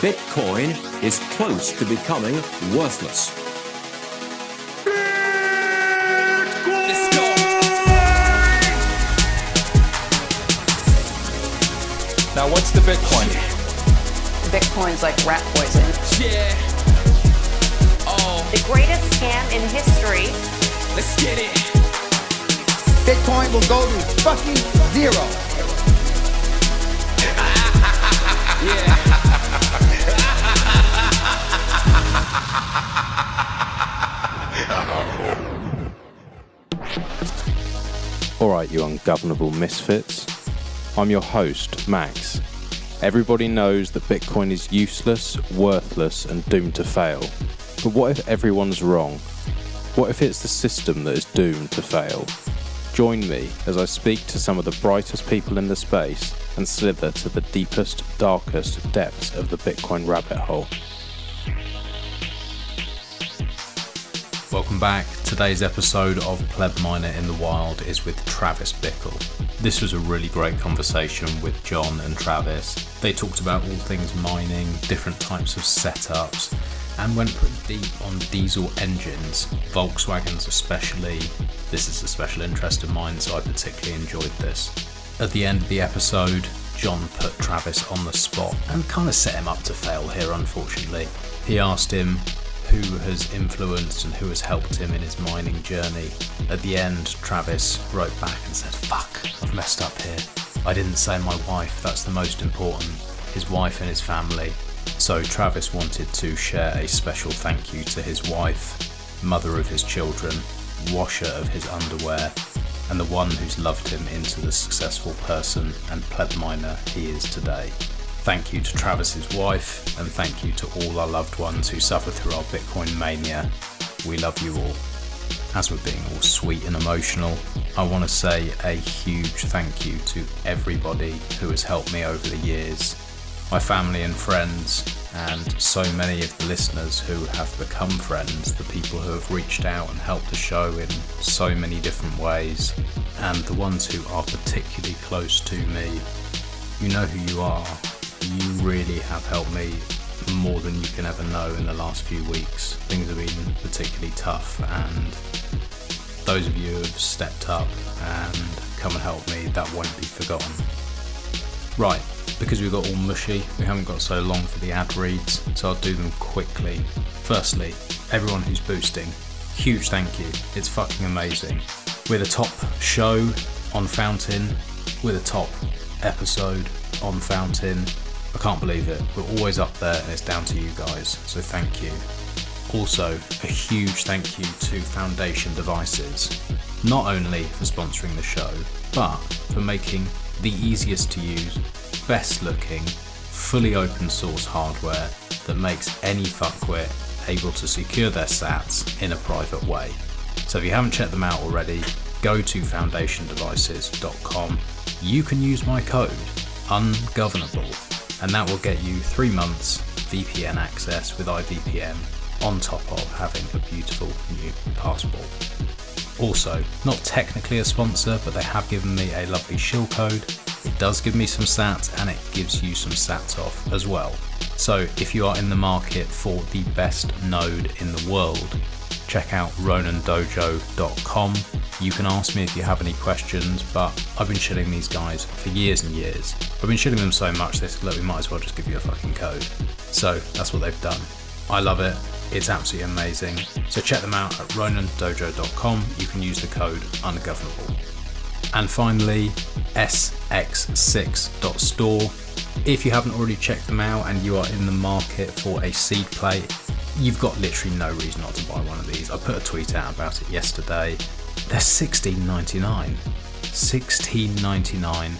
Bitcoin is close to becoming worthless. Let's go. Now, what's the Bitcoin? Bitcoin's like rat poison. Yeah. Oh, The greatest scam in history. let's get it. Bitcoin will go to fucking zero. Yeah. Alright, you ungovernable misfits. I'm your host, Max. Everybody knows that Bitcoin is useless, worthless, and doomed to fail. But what if everyone's wrong? What if it's the system that is doomed to fail? Join me as I speak to some of the brightest people in the space and slither to the deepest, darkest depths of the Bitcoin rabbit hole. Welcome back. Today's episode of Pleb Miner in the Wild is with Travis Bitckle. This was a really great conversation with John and Travis. They talked about all things mining, different types of setups, and went pretty deep on diesel engines, Volkswagens especially. This is a special interest of mine, so I particularly enjoyed this. At the end of the episode, John put Travis on the spot and kind of set him up to fail here, unfortunately. He asked him who has influenced and who has helped him in his mining journey. At the end, Travis wrote back and said, "Fuck, I've messed up here. I didn't say my wife, that's the most important, his wife and his family." So Travis wanted to share a special thank you to his wife, mother of his children, washer of his underwear, and the one who's loved him into the successful person and pleb miner he is today. Thank you to Travis's wife, and thank you to all our loved ones who suffer through our Bitcoin mania. We love you all. As we're being all sweet and emotional, I want to say a huge thank you to everybody who has helped me over the years. My family and friends, and so many of the listeners who have become friends, the people who have reached out and helped the show in so many different ways, and the ones who are particularly close to me. You know who you are. You really have helped me more than you can ever know in the last few weeks. Things have been particularly tough, and those of you who have stepped up and come and helped me, that won't be forgotten. Right, because we got all mushy, we haven't got so long for the ad reads, so I'll do them quickly. Firstly, everyone who's boosting, huge thank you. It's fucking amazing. We're the top show on Fountain. We're the top episode on Fountain. I can't believe it. We're always up there, and it's down to you guys, so thank you. Also, a huge thank you to Foundation Devices, not only for sponsoring the show, but for making the easiest to use, best looking, fully open source hardware that makes any fuckwit able to secure their sats in a private way. So if you haven't checked them out already, go to foundationdevices.com. You can use my code, ungovernable, and that will get you 3 months VPN access with iVPN on top of having a beautiful new passport. Also, not technically a sponsor, but they have given me a lovely shill code. It does give me some sats, and it gives you some sats off as well. So if you are in the market for the best node in the world, check out ronandojo.com. You can ask me if you have any questions, but I've been shilling these guys for years and years. I've been shilling them so much they said, look, we might as well just give you a fucking code. So that's what they've done. I love it. It's absolutely amazing. So check them out at ronandojo.com. You can use the code ungovernable. And finally, sx6.store. If you haven't already checked them out and you are in the market for a seed plate, you've got literally no reason not to buy one of these. I put a tweet out about it yesterday. They're $16.99. $16.99.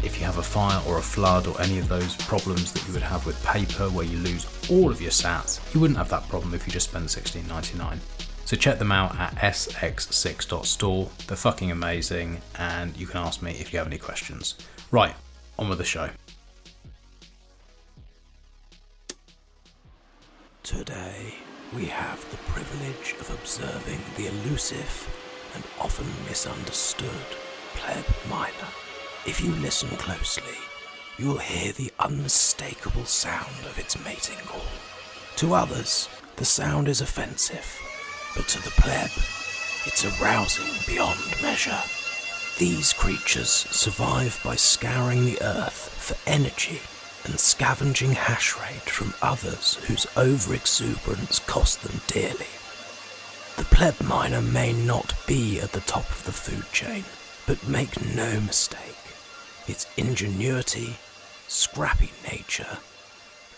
If you have a fire or a flood or any of those problems that you would have with paper where you lose all of your sats, you wouldn't have that problem if you just spend $16.99. So check them out at sx6.store. They're fucking amazing, and you can ask me if you have any questions. Right, on with the show. Today, we have the privilege of observing the elusive and often misunderstood Pleb Miner. If you listen closely, you'll hear the unmistakable sound of its mating call. To others, the sound is offensive, but to the pleb, it's arousing beyond measure. These creatures survive by scouring the earth for energy and scavenging hash rate from others whose overexuberance cost them dearly. The pleb miner may not be at the top of the food chain, but make no mistake, its ingenuity, scrappy nature,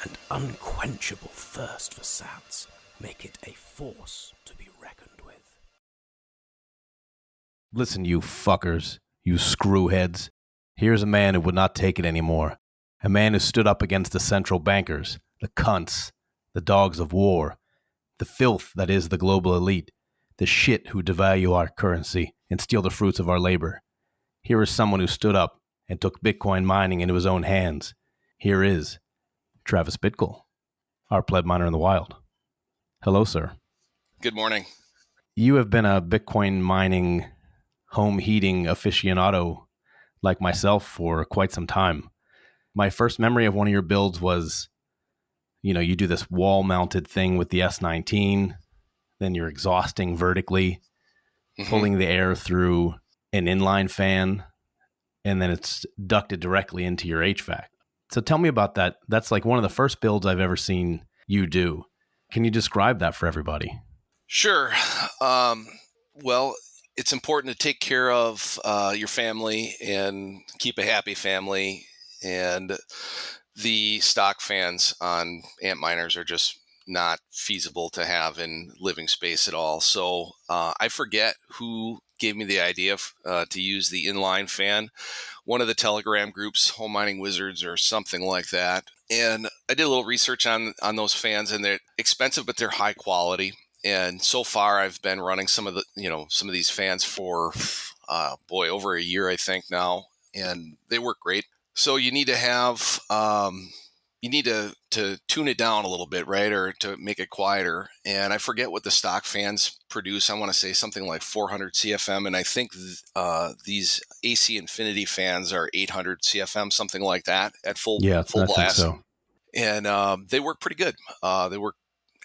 and unquenchable thirst for sats make it a force to be reckoned with. Listen, you fuckers, you screwheads. Here's a man who would not take it anymore. A man who stood up against the central bankers, the cunts, the dogs of war, the filth that is the global elite, the shit who devalue our currency and steal the fruits of our labor. Here is someone who stood up and took Bitcoin mining into his own hands. Here is Travis Bitckle, our pleb miner in the wild. Hello, sir. Good morning. You have been a Bitcoin mining, home heating aficionado like myself for quite some time. My first memory of one of your builds was, you do this wall-mounted thing with the S19, then you're exhausting vertically, pulling the air through an inline fan, and then it's ducted directly into your HVAC. So tell me about that. That's like one of the first builds I've ever seen you do. Can you describe that for everybody? Sure. Well, it's important to take care of your family and keep a happy family. And the stock fans on amp miners are just not feasible to have in living space at all. So I forget who gave me the idea to use the inline fan. One of the Telegram groups, Home Mining Wizards or something like that. And I did a little research on those fans, and they're expensive, but they're high quality. And so far, I've been running some of these fans for, over a year, I think now, and they work great. So you need to have, you need to tune it down a little bit, right? Or to make it quieter. And I forget what the stock fans produce. I want to say something like 400 CFM. And I think these AC Infinity fans are 800 CFM, something like that at full blast. Think so. And they work pretty good. They work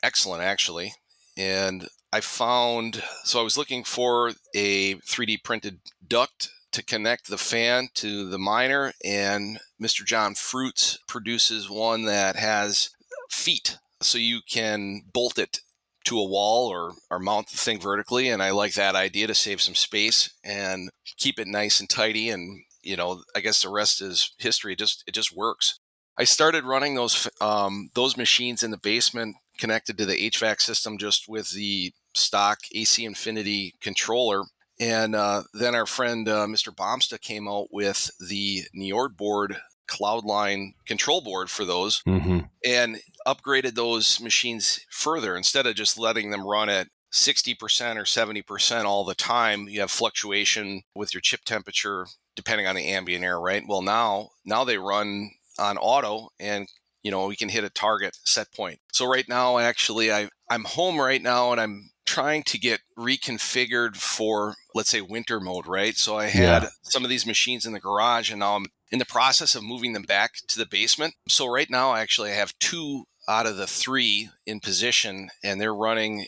excellent, actually. And I was looking for a 3D printed duct to connect the fan to the miner, and Mr. John Fruits produces one that has feet, so you can bolt it to a wall or mount the thing vertically. And I like that idea to save some space and keep it nice and tidy. And I guess the rest is history. It just works. I started running those machines in the basement, connected to the HVAC system just with the stock AC Infinity controller. And then our friend, Mr. Bomsta, came out with the Njord Board Cloudline control board for those and upgraded those machines further. Instead of just letting them run at 60% or 70% all the time, you have fluctuation with your chip temperature depending on the ambient air, right? Well, now they run on auto, and we can hit a target set point. So right now, actually, I'm home right now, and I'm trying to get reconfigured for, let's say, winter mode, right? So I had some of these machines in the garage, and now I'm in the process of moving them back to the basement. So right now, actually, I have 2 out of the 3 in position, and they're running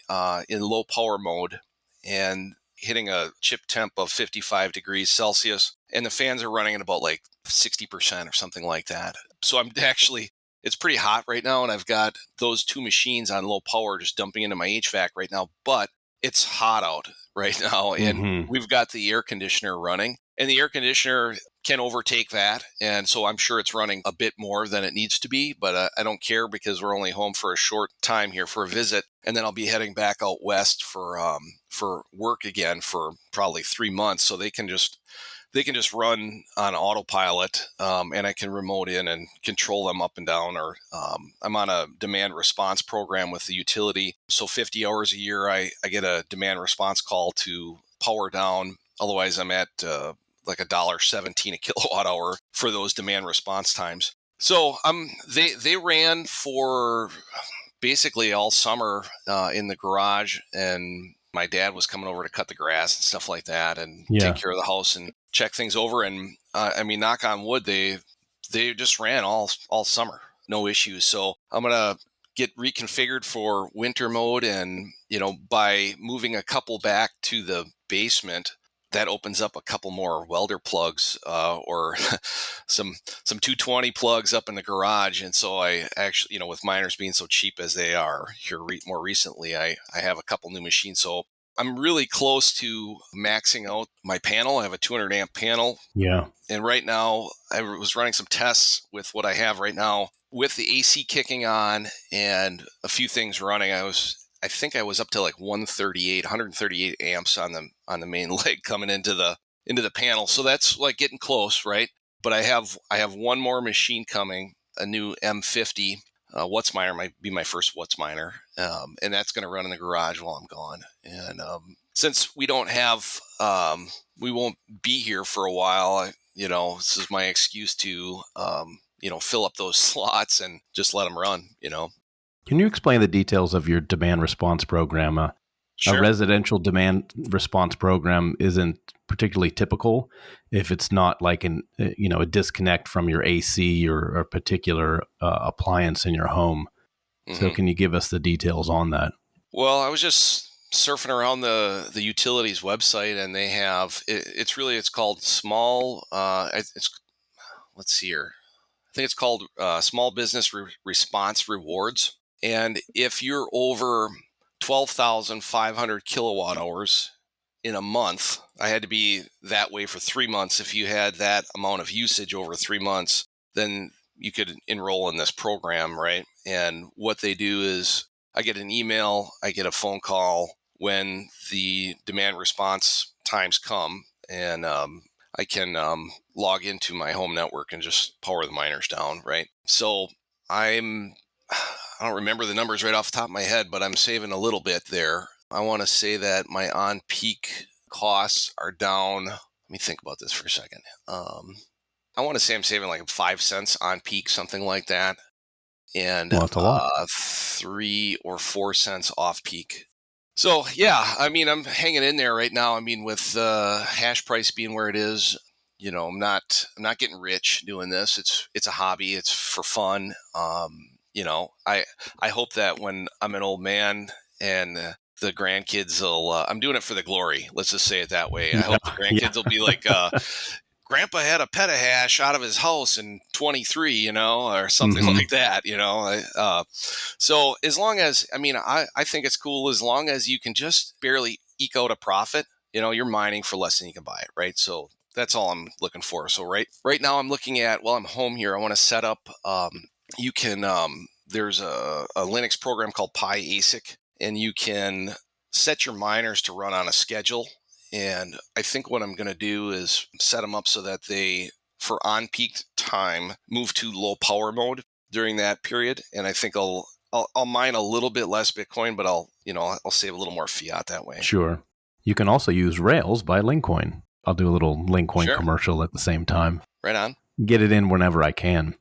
in low power mode and hitting a chip temp of 55 degrees Celsius. And the fans are running at about like 60% or something like that. So it's pretty hot right now, and I've got those 2 machines on low power just dumping into my HVAC right now, but it's hot out right now, and we've got the air conditioner running, and the air conditioner can overtake that, and so I'm sure it's running a bit more than it needs to be, but I don't care because we're only home for a short time here for a visit, and then I'll be heading back out west for work again for probably 3 months, so they can just run on autopilot, and I can remote in and control them up and down. Or I'm on a demand response program with the utility. So 50 hours a year, I get a demand response call to power down. Otherwise, I'm at like $1.17 a kilowatt hour for those demand response times. So they ran for basically all summer in the garage, and my dad was coming over to cut the grass and stuff like that and take care of the house and check things over. And knock on wood, they just ran all summer, no issues. So I'm gonna get reconfigured for winter mode, and by moving a couple back to the basement, that opens up a couple more welder plugs or some 220 plugs up in the garage. And so I actually, with miners being so cheap as they are here more recently, I have a couple new machines. So I'm really close to maxing out my panel. I have a 200 amp panel. Yeah. And right now I was running some tests with what I have right now with the AC kicking on and a few things running. I think I was up to like 138 amps on the main leg coming into the panel. So that's like getting close, right? But I have one more machine coming, a new M50 Watts miner might be my first Watts miner, and that's going to run in the garage while I'm gone. And since we don't have, we won't be here for a while. This is my excuse to fill up those slots and just let them run. Can you explain the details of your demand response program? Sure. A residential demand response program isn't particularly typical if it's not like a disconnect from your AC or a particular appliance in your home. Mm-hmm. So can you give us the details on that? Well, I was just surfing around the utilities website, and they have it's called small. Let's see here. I think it's called Small Business Response Rewards. And if you're over 12,500 kilowatt hours in a month, I had to be that way for 3 months. If you had that amount of usage over 3 months, then you could enroll in this program, right? And what they do is I get an email, I get a phone call when the demand response times come, and I can log into my home network and just power the miners down, right? So I don't remember the numbers right off the top of my head, but I'm saving a little bit there. I want to say that my on-peak costs are down. Let me think about this for a second. I want to say I'm saving like 5 cents on peak, something like that. And that's a lot. 3 or 4 cents off peak. So yeah, I'm hanging in there right now. With the hash price being where it is, I'm not getting rich doing this. It's a hobby. It's for fun. I hope that when I'm an old man and the grandkids will, I'm doing it for the glory. Let's just say it that way. I hope the grandkids will be like, Grandpa had a petahash out of his house in 23, or something like that, So as long as, I think it's cool as long as you can just barely eke out a profit, you're mining for less than you can buy it, right? So that's all I'm looking for. So right now I'm looking at, while I'm home here, I want to set up, you can, there's a Linux program called PyASIC, and you can set your miners to run on a schedule. And I think what I'm going to do is set them up so that they, for on-peak time, move to low power mode during that period. And I think I'll mine a little bit less Bitcoin, but I'll save a little more fiat that way. Sure. You can also use Rails by Linkcoin. I'll do a little Linkcoin commercial at the same time. Right on. Get it in whenever I can.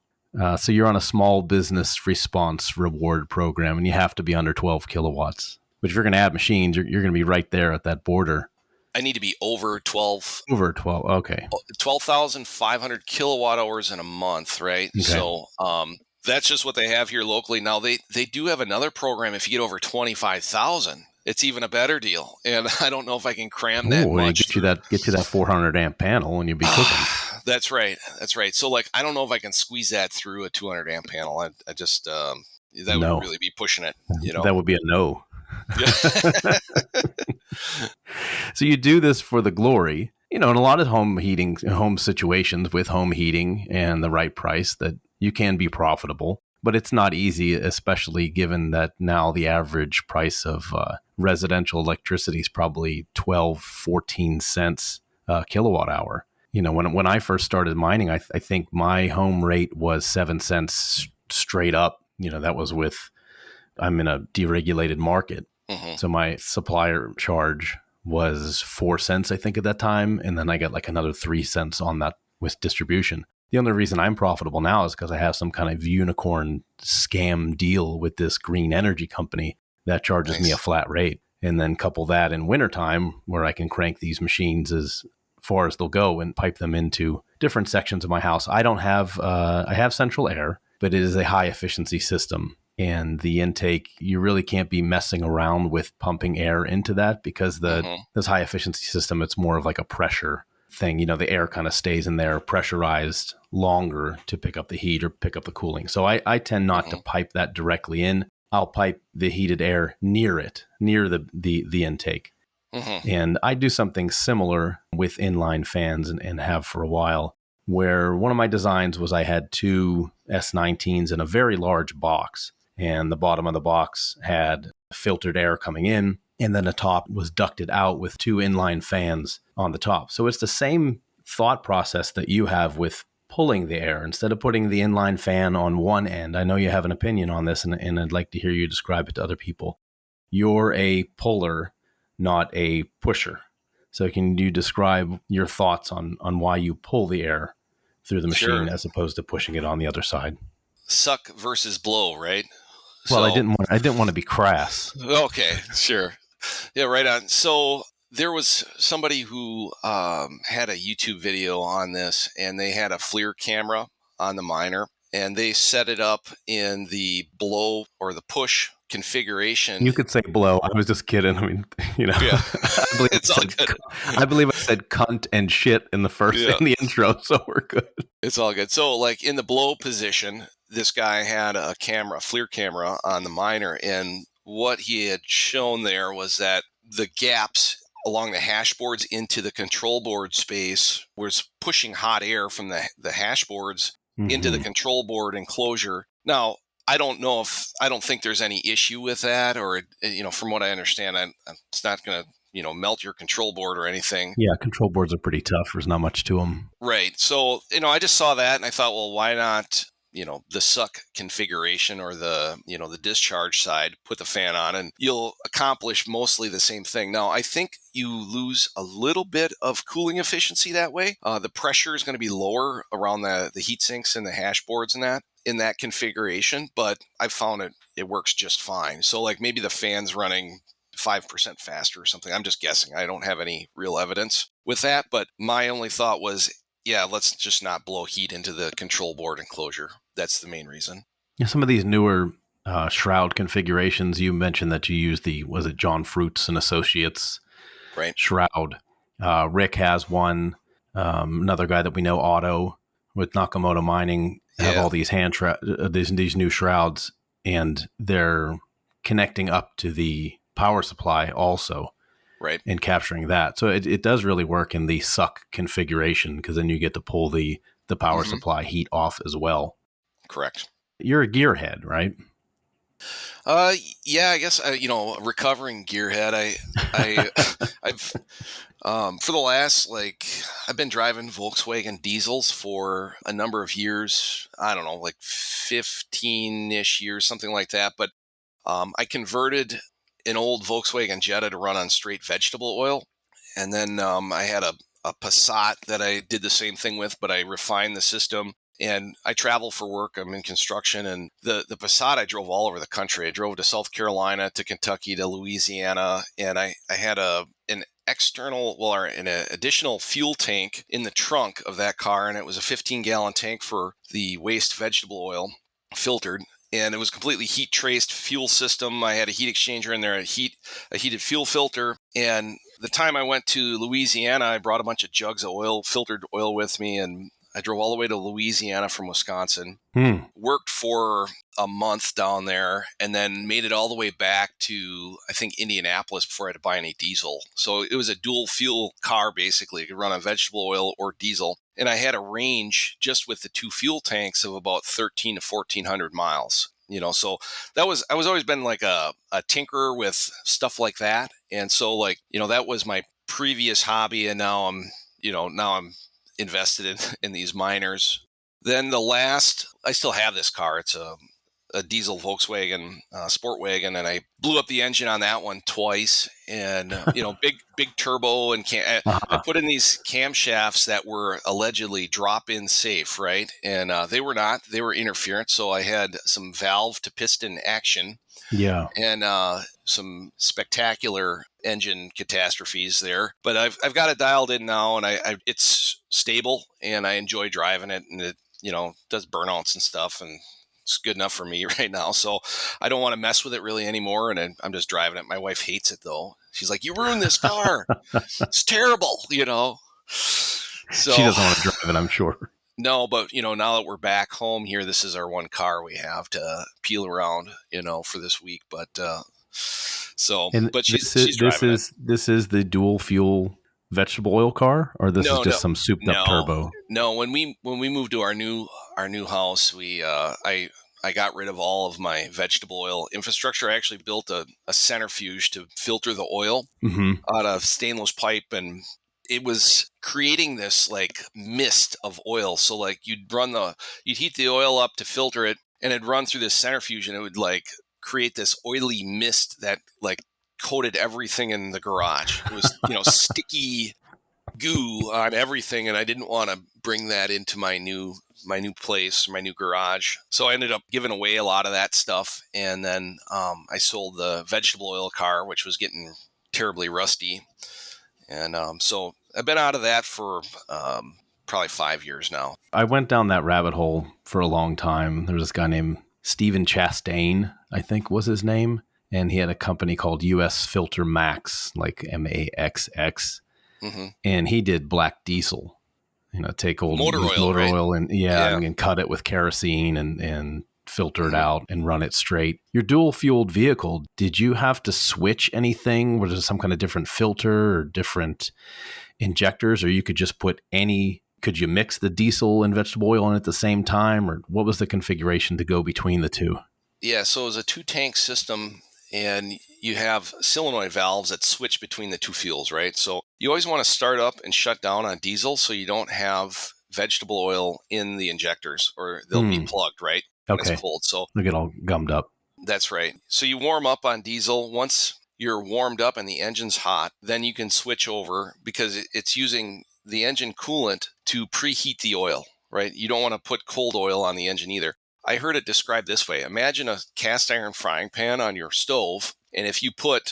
So you're on a small business response reward program, and you have to be under 12 kilowatts. But if you're going to add machines, you're going to be right there at that border. I need to be over 12. Over 12, okay. 12,500 kilowatt hours in a month, right? Okay. So that's just what they have here locally. Now, they do have another program if you get over 25,000. It's even a better deal. And I don't know if I can cram that much. Get you that 400 amp panel and you'll be cooking. That's right. So I don't know if I can squeeze that through a 200 amp panel. I just, that would really be pushing it. That would be a no. So you do this for the glory, in a lot of home situations with home heating and the right price, that you can be profitable, but it's not easy, especially given that now the average price of residential electricity is probably 12, 14 cents a kilowatt hour. When I first started mining, I think my home rate was 7 cents straight up. That was I'm in a deregulated market. Mm-hmm. So my supplier charge was 4 cents, I think, at that time. And then I got like another 3 cents on that with distribution. The only reason I'm profitable now is because I have some kind of unicorn scam deal with this green energy company that charges me a flat rate. And then couple that in wintertime where I can crank these machines as far as they'll go and pipe them into different sections of my house. I don't have, I have central air, but it is a high efficiency system. And the intake, you really can't be messing around with pumping air into that because this high efficiency system, it's more of like a pressure thing. The air kind of stays in there pressurized longer to pick up the heat or pick up the cooling. So I tend not to pipe that directly in. I'll pipe the heated air near the intake. And I do something similar with inline fans and have for a while, where one of my designs was I had two S19s in a very large box, and the bottom of the box had filtered air coming in, and then the top was ducted out with two inline fans on the top. So it's the same thought process that you have with pulling the air. Instead of putting the inline fan on one end, I know you have an opinion on this, and I'd like to hear you describe it to other people. You're a puller, not a pusher. So can you describe your thoughts on why you pull the air through the machine as opposed to pushing it on the other side? Suck versus blow, right? Well, I didn't want to be crass. Okay, sure. Yeah, right on. So there was somebody who had a YouTube video on this, and they had a FLIR camera on the miner, and they set it up in the blow or the push configuration. You could say blow. I was just kidding. I mean, Yeah. I believe I said cunt and shit in the intro, so we're good. It's all good. So like in the blow position, this guy had a FLIR camera on the miner, and what he had shown there was that the gaps along the hash boards into the control board space was pushing hot air from the hash boards into the control board enclosure. Now, I don't think there's any issue with that, or, from what I understand, it's not going to, melt your control board or anything. Yeah, control boards are pretty tough. There's not much to them. Right. So, I just saw that and I thought, well, why not, the suck configuration or the discharge side, put the fan on and you'll accomplish mostly the same thing. Now, I think you lose a little bit of cooling efficiency that way. The pressure is going to be lower around the heat sinks and the hash boards and that in that configuration, but I found it works just fine. So like maybe the fan's running 5% faster or something. I'm just guessing. I don't have any real evidence with that, but my only thought was, yeah, let's just not blow heat into the control board enclosure. That's the main reason. Yeah, some of these newer Shroud configurations, you mentioned that you use was it John Fruits and Associates Shroud. Rick has one. Another guy that we know, Otto, with Nakamoto Mining, have all these these new shrouds, and they're connecting up to the power supply also. Right. And capturing that. So it does really work in the suck configuration, because then you get to pull the power supply heat off as well. Correct. You're a gearhead, right? Yeah, I guess, recovering gearhead. I've, for the last, I've been driving Volkswagen diesels for a number of years. I don't know, like 15-ish years, something like that. But I converted an old Volkswagen Jetta to run on straight vegetable oil. And then I had a Passat that I did the same thing with, but I refined the system. And I travel for work. I'm in construction. And the Passat, I drove all over the country. I drove to South Carolina, to Kentucky, to Louisiana. And I had an additional fuel tank in the trunk of that car. And it was a 15-gallon tank for the waste vegetable oil, filtered. And it was completely heat traced fuel system. I had a heat exchanger in there, a heated fuel filter. And the time I went to Louisiana, I brought a bunch of jugs of oil, filtered oil with me. And I drove all the way to Louisiana from Wisconsin, worked for a month down there, and then made it all the way back to, I think, Indianapolis before I had to buy any diesel. So it was a dual fuel car, basically. It could run on vegetable oil or diesel. And I had a range just with the two fuel tanks of about 13 to 1,400 miles. So I was always been like a tinkerer with stuff like that. And so that was my previous hobby. And now I'm invested in these miners. Then I still have this car. It's a diesel Volkswagen sport wagon, and I blew up the engine on that one twice. And big turbo, and I put in these camshafts that were allegedly drop-in safe, right? And they were not. They were interference. So I had some valve to piston action. Yeah. And some spectacular engine catastrophes there. But I've got it dialed in now, and it's stable, and I enjoy driving it, and it does burnouts and stuff, and it's good enough for me right now. So I don't want to mess with it really anymore, and I'm just driving it. My wife hates it though. She's like, "You ruined this car. It's terrible," So she doesn't want to drive it, I'm sure. No, but now that we're back home here, this is our one car we have to peel around, for this week. But she's driving it. This is the dual fuel vegetable oil car, or this is just some souped up turbo? No, when we moved to our new house, I got rid of all of my vegetable oil infrastructure. I actually built a centrifuge to filter the oil out of stainless pipe, and it was creating this like mist of oil. So like you'd heat the oil up to filter it, and it'd run through this centrifuge, and it would like create this oily mist that like coated everything in the garage. It was, sticky goo on everything. And I didn't want to bring that into my new place, my new garage. So I ended up giving away a lot of that stuff. And then I sold the vegetable oil car, which was getting terribly rusty. And so I've been out of that for probably 5 years now. I went down that rabbit hole for a long time. There was this guy named Stephen Chastain, I think was his name. And he had a company called US Filter Max, like MAXX. And he did black diesel, take old motor oil and cut it with kerosene and filter it out and run it straight. Your dual fueled vehicle, did you have to switch anything? Was there some kind of different filter or different injectors, or you could just could you mix the diesel and vegetable oil in at the same time, or what was the configuration to go between the two? Yeah, so it was a 2-tank system, and you have solenoid valves that switch between the two fuels, right? So you always want to start up and shut down on diesel so you don't have vegetable oil in the injectors, or they'll be plugged, right? Okay. It's cold, so they get all gummed up. That's right. So you warm up on diesel. Once you're warmed up and the engine's hot, then you can switch over, because it's using the engine coolant to preheat the oil, right? You don't want to put cold oil on the engine either. I heard it described this way. Imagine a cast iron frying pan on your stove, and if you put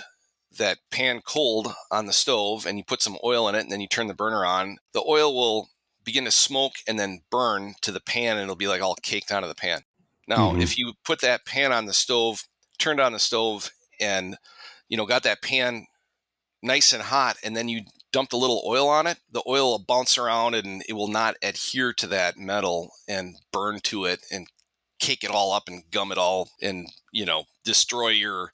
that pan cold on the stove and you put some oil in it and then you turn the burner on, the oil will begin to smoke and then burn to the pan, and it'll be like all caked onto the pan. Now, if you put that pan on the stove, turned on the stove, and got that pan nice and hot, and then you dumped a little oil on it, the oil will bounce around and it will not adhere to that metal and burn to it and cake it all up and gum it all and, destroy your,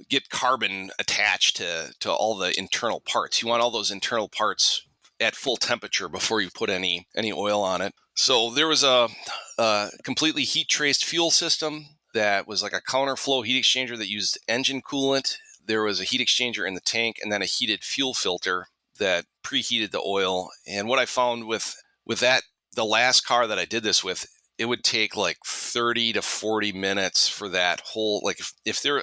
get carbon attached to all the internal parts. You want all those internal parts at full temperature before you put any oil on it. So there was a completely heat traced fuel system that was like a counterflow heat exchanger that used engine coolant. There was a heat exchanger in the tank, and then a heated fuel filter that preheated the oil. And what I found with that, the last car that I did this with, it would take like 30 to 40 minutes for that whole, like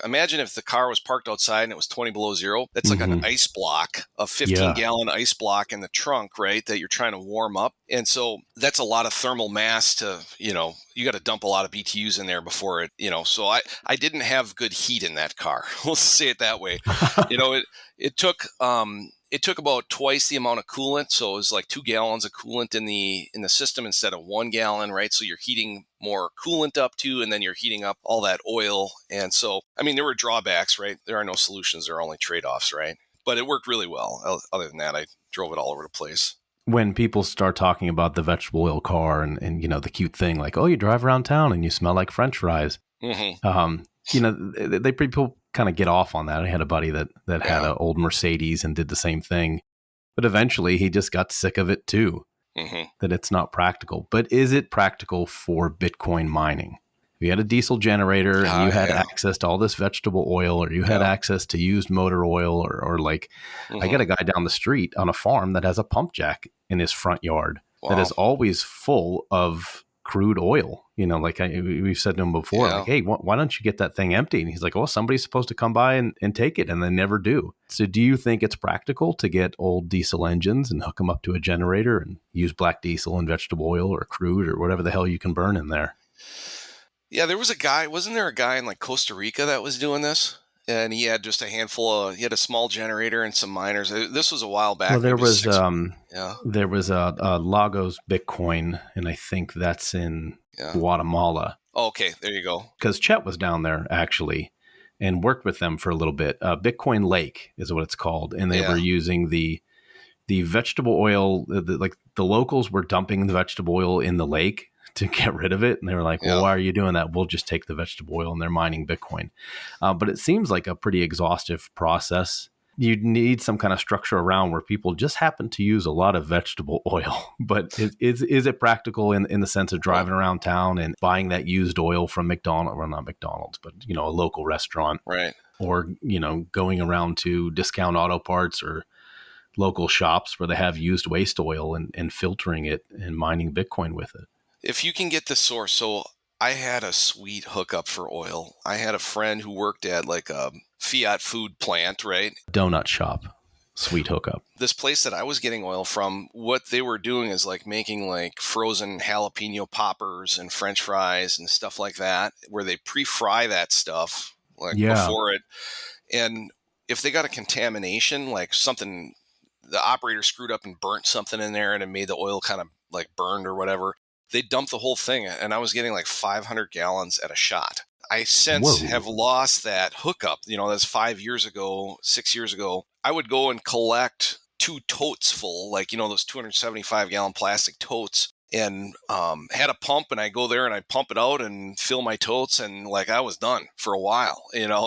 imagine if the car was parked outside and it was 20 below zero, that's like an ice block, a 15-gallon ice block in the trunk, right? That you're trying to warm up. And so that's a lot of thermal mass to, you got to dump a lot of BTUs in there before it, so I didn't have good heat in that car. We'll say it that way. It took about twice the amount of coolant. So it was like 2 gallons of coolant in the system instead of 1 gallon, right? So you're heating more coolant up too, and then you're heating up all that oil. And so, there were drawbacks, right? There are no solutions. There are only trade-offs, right? But it worked really well. Other than that, I drove it all over the place. When people start talking about the vegetable oil car and the cute thing, like, oh, you drive around town and you smell like French fries. People kind of get off on that. I had a buddy that had an old Mercedes and did the same thing, but eventually he just got sick of it too, that it's not practical. But is it practical for Bitcoin mining? If you had a diesel generator and you had access to all this vegetable oil, or you had access to used motor oil, or I got a guy down the street on a farm that has a pump jack in his front yard that is always full of crude oil. We've said to him before, like, hey, why don't you get that thing empty? And he's like, well, somebody's supposed to come by and take it, and they never do. So do you think it's practical to get old diesel engines and hook them up to a generator and use black diesel and vegetable oil or crude or whatever the hell you can burn in there? Yeah, there was a guy, wasn't there a guy in like Costa Rica that was doing this? And he had just a handful of, he had a small generator and some miners. This was a while back. Well, there maybe was six. Yeah. there was a Lagos Bitcoin, and I think that's in Yeah. Guatemala. Oh, okay, there you go. Because Chet was down there actually, and worked with them for a little bit. Bitcoin Lake is what it's called, and they Yeah. were using the vegetable oil. Like the locals were dumping the vegetable oil in the lake to get rid of it, and they were like, "Well, Yeah. why are you doing that? We'll just take the vegetable oil," and they're mining Bitcoin. But it seems like a pretty exhaustive process. You need some kind of structure around where people just happen to use a lot of vegetable oil. But is it practical in the sense of driving around town and buying that used oil from McDonald's? Well, not McDonald's, but a local restaurant, Right. or going around to Discount Auto Parts or local shops where they have used waste oil and filtering it and mining Bitcoin with it. If you can get the source. So I had a sweet hookup for oil. I had a friend who worked at like a Fiat food plant, right? Donut shop, sweet hookup. This place that I was getting oil from, what they were doing is like making like frozen jalapeno poppers and French fries and stuff like that, where they pre-fry that stuff like before it. And if they got a contamination, like something, the operator screwed up and burnt something in there and it made the oil kind of like burned or whatever, they dumped the whole thing. And I was getting like 500 gallons at a shot. I since have lost that hookup. That's 5 years ago, 6 years ago. I would go and collect 2 totes full, like, those 275 gallon plastic totes, and had a pump, and I go there and I pump it out and fill my totes, and like I was done for a while,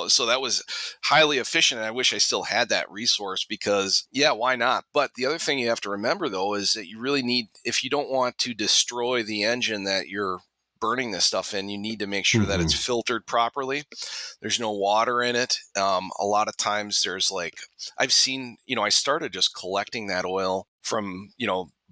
so that was highly efficient. And I wish I still had that resource because, yeah, why not? But the other thing you have to remember though is that you really need, if you don't want to destroy the engine that you're burning this stuff in, you need to make sure that it's filtered properly. There's no water in it. A lot of times there's like, I've seen, I started just collecting that oil from,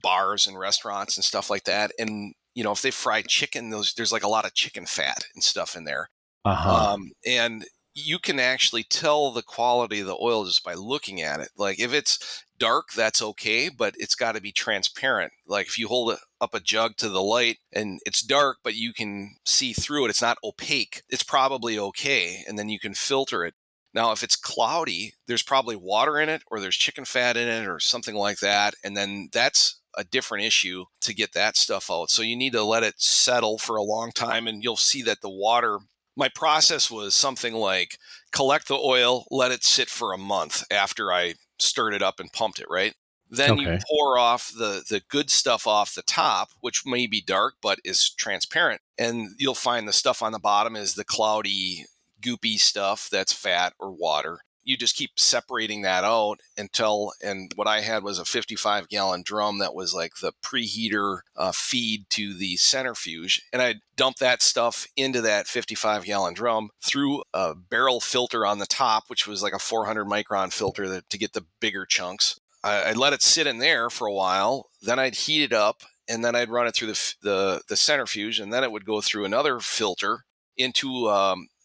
bars and restaurants and stuff like that. And, if they fry chicken, there's like a lot of chicken fat and stuff in there. And you can actually tell the quality of the oil just by looking at it. Like if it's dark, that's okay, but it's got to be transparent. Like if you hold up a jug to the light and it's dark, but you can see through it, it's not opaque, it's probably okay. And then you can filter it. Now, if it's cloudy, there's probably water in it, or there's chicken fat in it, or something like that. And then that's a different issue to get that stuff out. So you need to let it settle for a long time, and you'll see that the water, my process was something like collect the oil, let it sit for a month after I stirred it up and pumped it, right? Then you pour off the good stuff off the top, which may be dark, but is transparent. And you'll find the stuff on the bottom is the cloudy, goopy stuff that's fat or water. You just keep separating that out until, and what I had was a 55 gallon drum that was like the preheater feed to the centrifuge. And I dumped that stuff into that 55 gallon drum through a barrel filter on the top, which was like a 400 micron filter to get the bigger chunks. I let it sit in there for a while. Then I'd heat it up, and then I'd run it through the centrifuge, and then it would go through another filter into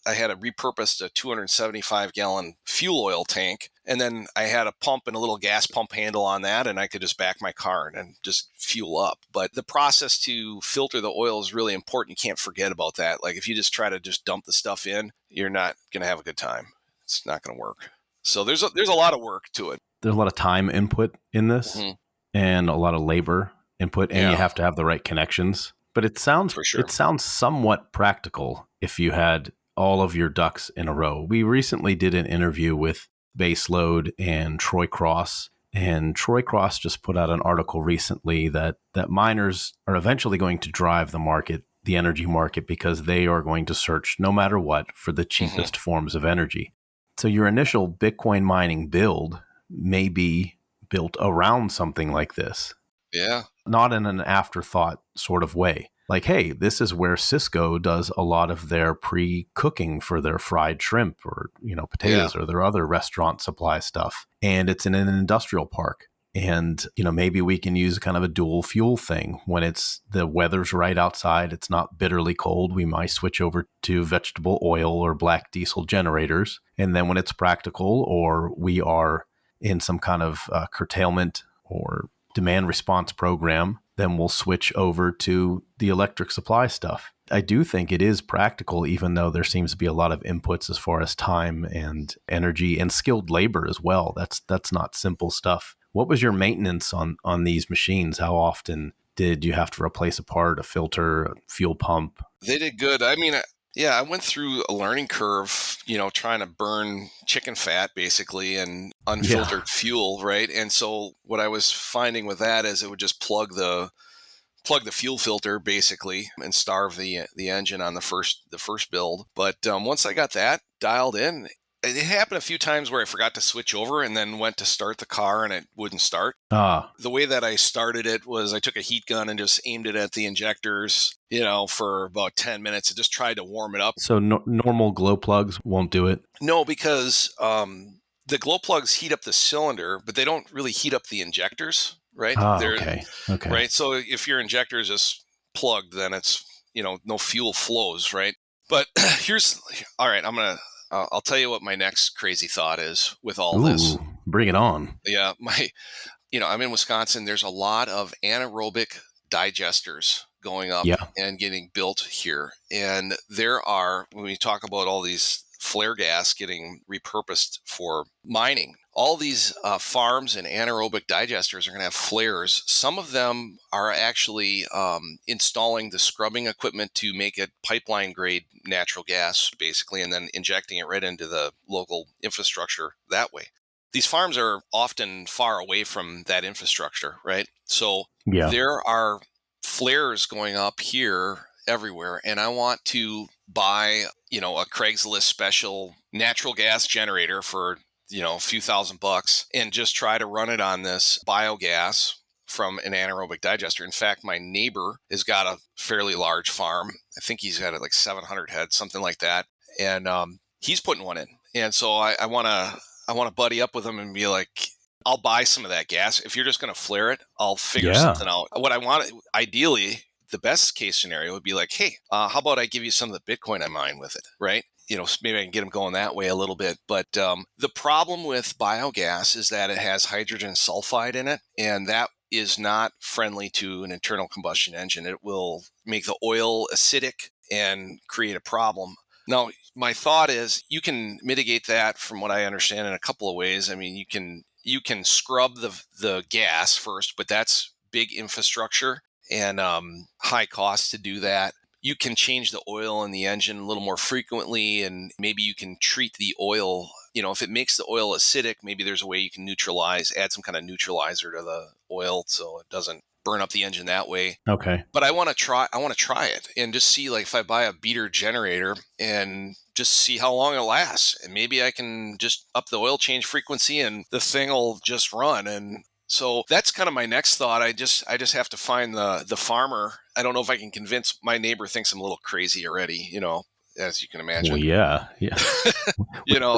I had a repurposed a 275 gallon fuel oil tank. And then I had a pump and a little gas pump handle on that, and I could just back my car and just fuel up. But the process to filter the oil is really important. You can't forget about that. Like if you just try to just dump the stuff in, you're not going to have a good time. It's not going to work. So there's a lot of work to it. There's a lot of time input in this, and a lot of labor input, and you have to have the right connections. But it sounds somewhat practical if you had all of your ducks in a row. We recently did an interview with Baseload and Troy Cross, and Troy Cross just put out an article recently that miners are eventually going to drive the market, the energy market, because they are going to search no matter what for the cheapest forms of energy. So your initial Bitcoin mining build may be built around something like this. Yeah. Not in an afterthought sort of way. Like, hey, this is where Cisco does a lot of their pre-cooking for their fried shrimp or, potatoes or their other restaurant supply stuff. And it's in an industrial park. And, maybe we can use kind of a dual fuel thing. When the weather's right outside, it's not bitterly cold, we might switch over to vegetable oil or black diesel generators. And then when it's practical, or we are in some kind of curtailment or demand response program, then we'll switch over to the electric supply stuff. I do think it is practical, even though there seems to be a lot of inputs as far as time and energy and skilled labor as well. That's not simple stuff. What was your maintenance on these machines? How often did you have to replace a part, a filter, a fuel pump? They did good. I mean, yeah, I went through a learning curve, trying to burn chicken fat basically and unfiltered fuel, right? And so what I was finding with that is it would just plug the fuel filter basically and starve the engine on the first build. But once I got that dialed in, it happened a few times where I forgot to switch over and then went to start the car and it wouldn't start. The way that I started it was I took a heat gun and just aimed it at the injectors, for about 10 minutes and just tried to warm it up. So normal glow plugs won't do it? No, because the glow plugs heat up the cylinder, but they don't really heat up the injectors, right? Okay. Right. So if your injector is just plugged, then it's, no fuel flows, right? But all right, I'll tell you what my next crazy thought is with all this. Bring it on. Yeah. I'm in Wisconsin. There's a lot of anaerobic digesters going up and getting built here. And there are, when we talk about all these flare gas getting repurposed for mining, all these farms and anaerobic digesters are going to have flares. Some of them are actually installing the scrubbing equipment to make it pipeline grade natural gas, basically, and then injecting it right into the local infrastructure that way. These farms are often far away from that infrastructure, right? So there are flares going up here everywhere, and I want to buy, a Craigslist special natural gas generator for a few $1,000 and just try to run it on this biogas from an anaerobic digester. In fact, my neighbor has got a fairly large farm. I think he's got like 700 heads, something like that. And he's putting one in. And so I want to buddy up with him and be like, I'll buy some of that gas. If you're just going to flare it, I'll figure something out. What I want, ideally, the best case scenario would be like, hey, how about I give you some of the Bitcoin I mine with it, right? Maybe I can get them going that way a little bit. But the problem with biogas is that it has hydrogen sulfide in it, and that is not friendly to an internal combustion engine. It will make the oil acidic and create a problem. Now, my thought is you can mitigate that, from what I understand, in a couple of ways. I mean, you can scrub the gas first, but that's big infrastructure and high cost to do that. You can change the oil in the engine a little more frequently, and maybe you can treat the oil. If it makes the oil acidic, maybe there's a way you can add some kind of neutralizer to the oil so it doesn't burn up the engine that way. Okay. But I want to try it and just see, like, if I buy a beater generator and just see how long it lasts, and maybe I can just up the oil change frequency and the thing will just run. And so that's kind of my next thought. I just have to find the farmer. I don't know if I can convince my neighbor. Thinks I'm a little crazy already, as you can imagine. Well, yeah.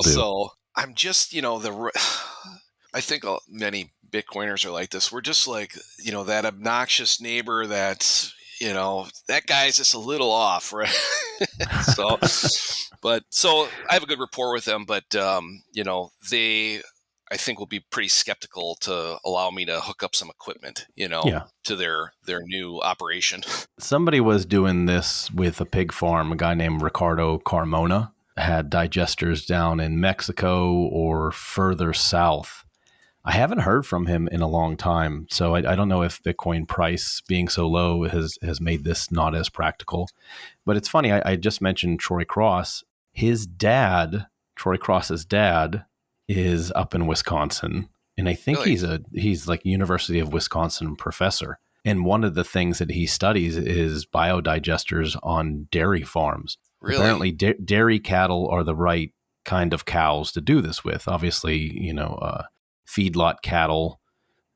So I'm just, I think many Bitcoiners are like this. We're just like, that obnoxious neighbor that's, that guy's just a little off, right? So I have a good rapport with them, but, they, I think, will be pretty skeptical to allow me to hook up some equipment, to their new operation. Somebody was doing this with a pig farm. A guy named Ricardo Carmona had digesters down in Mexico or further south. I haven't heard from him in a long time, so I don't know if Bitcoin price being so low has made this not as practical. But it's funny, I just mentioned Troy Cross. His dad, Troy Cross's dad, is up in Wisconsin, and I think Really? he's like University of Wisconsin professor. And one of the things that he studies is biodigesters on dairy farms. Really? Apparently, dairy cattle are the right kind of cows to do this with. Obviously, feedlot cattle,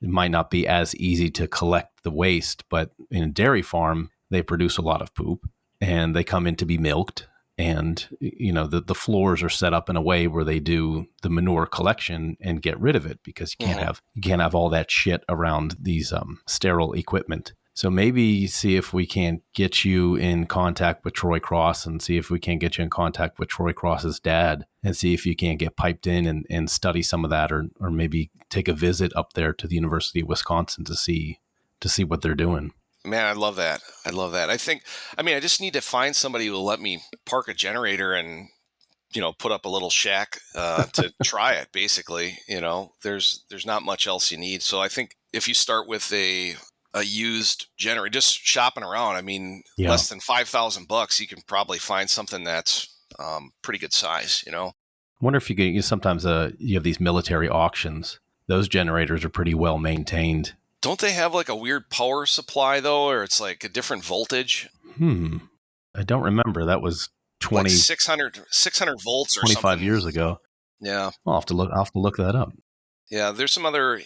it might not be as easy to collect the waste, but in a dairy farm, they produce a lot of poop and they come in to be milked. And, the floors are set up in a way where they do the manure collection and get rid of it, because you can't have all that shit around these sterile equipment. So maybe see if we can get you in contact with Troy Cross, and see if we can get you in contact with Troy Cross's dad, and see if you can get piped in and study some of that, or maybe take a visit up there to the University of Wisconsin to see to see what they're doing. Man, I love that. I just need to find somebody who will let me park a generator and, put up a little shack to try it. Basically, there's not much else you need. So I think if you start with a used generator, just shopping around, less than $5,000, you can probably find something that's pretty good size. I wonder if you could. Sometimes you have these military auctions. Those generators are pretty well maintained. Don't they have like a weird power supply though, or it's like a different voltage? I don't remember. That was 20, like 600 volts or 25 something. years ago. Yeah. I'll have to look that up. Yeah, there's some other,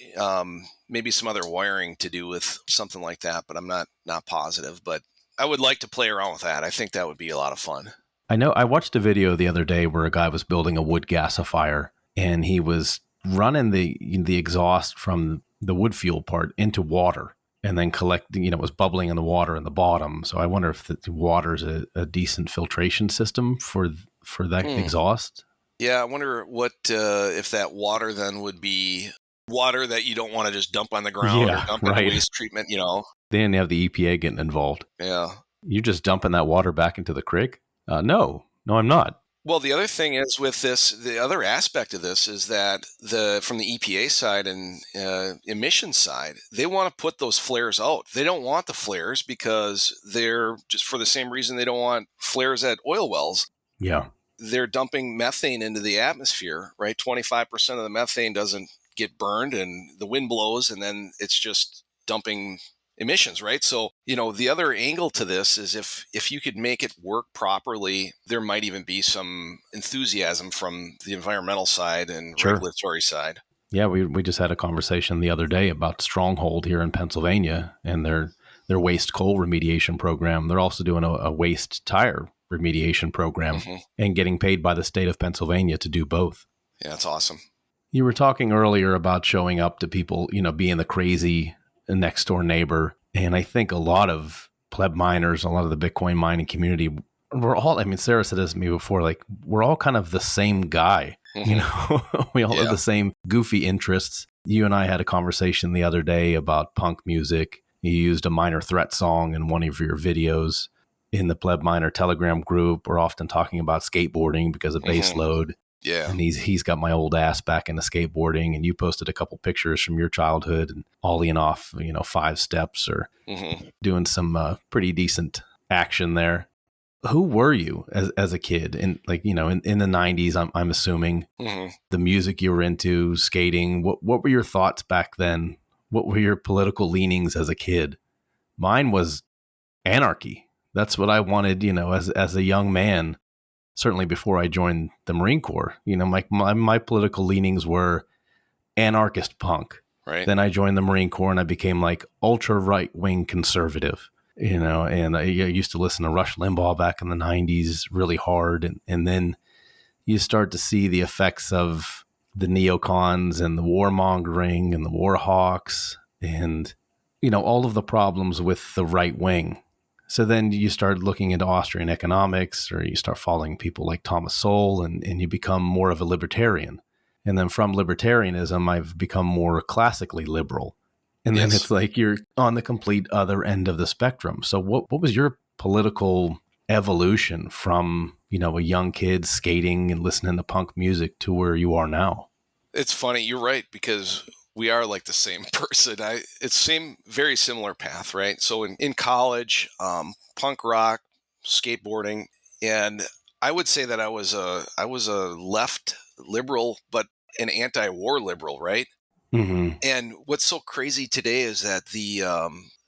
maybe some other wiring to do with something like that, but I'm not positive. But I would like to play around with that. I think that would be a lot of fun. I know. I watched a video the other day where a guy was building a wood gasifier, and he was running the exhaust from the wood fuel part into water, and then collecting. It was bubbling in the water in the bottom. So I wonder if the water's a decent filtration system for that exhaust. Yeah, I wonder what if that water then would be water that you don't want to just dump on the ground or dump in the waste treatment. They didn't have the EPA getting involved. Yeah, you're just dumping that water back into the creek. No, I'm not. Well, the other thing is with this, the other aspect of this is that from the EPA side and emissions side, they want to put those flares out. They don't want the flares because they're just for the same reason they don't want flares at oil wells. Yeah. They're dumping methane into the atmosphere, right? 25% of the methane doesn't get burned and the wind blows and then it's just dumping emissions, right? So, the other angle to this is if you could make it work properly, there might even be some enthusiasm from the environmental side and regulatory side. Yeah, we just had a conversation the other day about Stronghold here in Pennsylvania and their waste coal remediation program. They're also doing a waste tire remediation program and getting paid by the state of Pennsylvania to do both. Yeah, that's awesome. You were talking earlier about showing up to people, being the crazy next door neighbor. And I think a lot of pleb miners, a lot of the Bitcoin mining community, we're all, Sarah said this to me before, like we're all kind of the same guy, we all have the same goofy interests. You and I had a conversation the other day about punk music. You used a Minor Threat song in one of your videos. In the Pleb Miner Telegram group, we're often talking about skateboarding because of base load. Yeah. And he's got my old ass back into skateboarding, and you posted a couple pictures from your childhood and ollieing off, 5 steps or doing some pretty decent action there. Who were you as a kid? And in the 90s, I'm assuming the music you were into, skating. What were your thoughts back then? What were your political leanings as a kid? Mine was anarchy. That's what I wanted, as a young man. Certainly before I joined the Marine Corps, my political leanings were anarchist punk. Right. Then I joined the Marine Corps and I became like ultra right wing conservative, and I used to listen to Rush Limbaugh back in the 90s really hard. And then you start to see the effects of the neocons and the warmongering and the war hawks and, all of the problems with the right wing. So then you start looking into Austrian economics, or you start following people like Thomas Sowell, and you become more of a libertarian. And then from libertarianism, I've become more classically liberal. And then it's like you're on the complete other end of the spectrum. So what was your political evolution from, a young kid skating and listening to punk music to where you are now? It's funny. You're right, because we are like the same person. It's very similar path, right? So in college, punk rock, skateboarding, and I would say that I was a left liberal, but an anti-war liberal, right? And what's so crazy today is that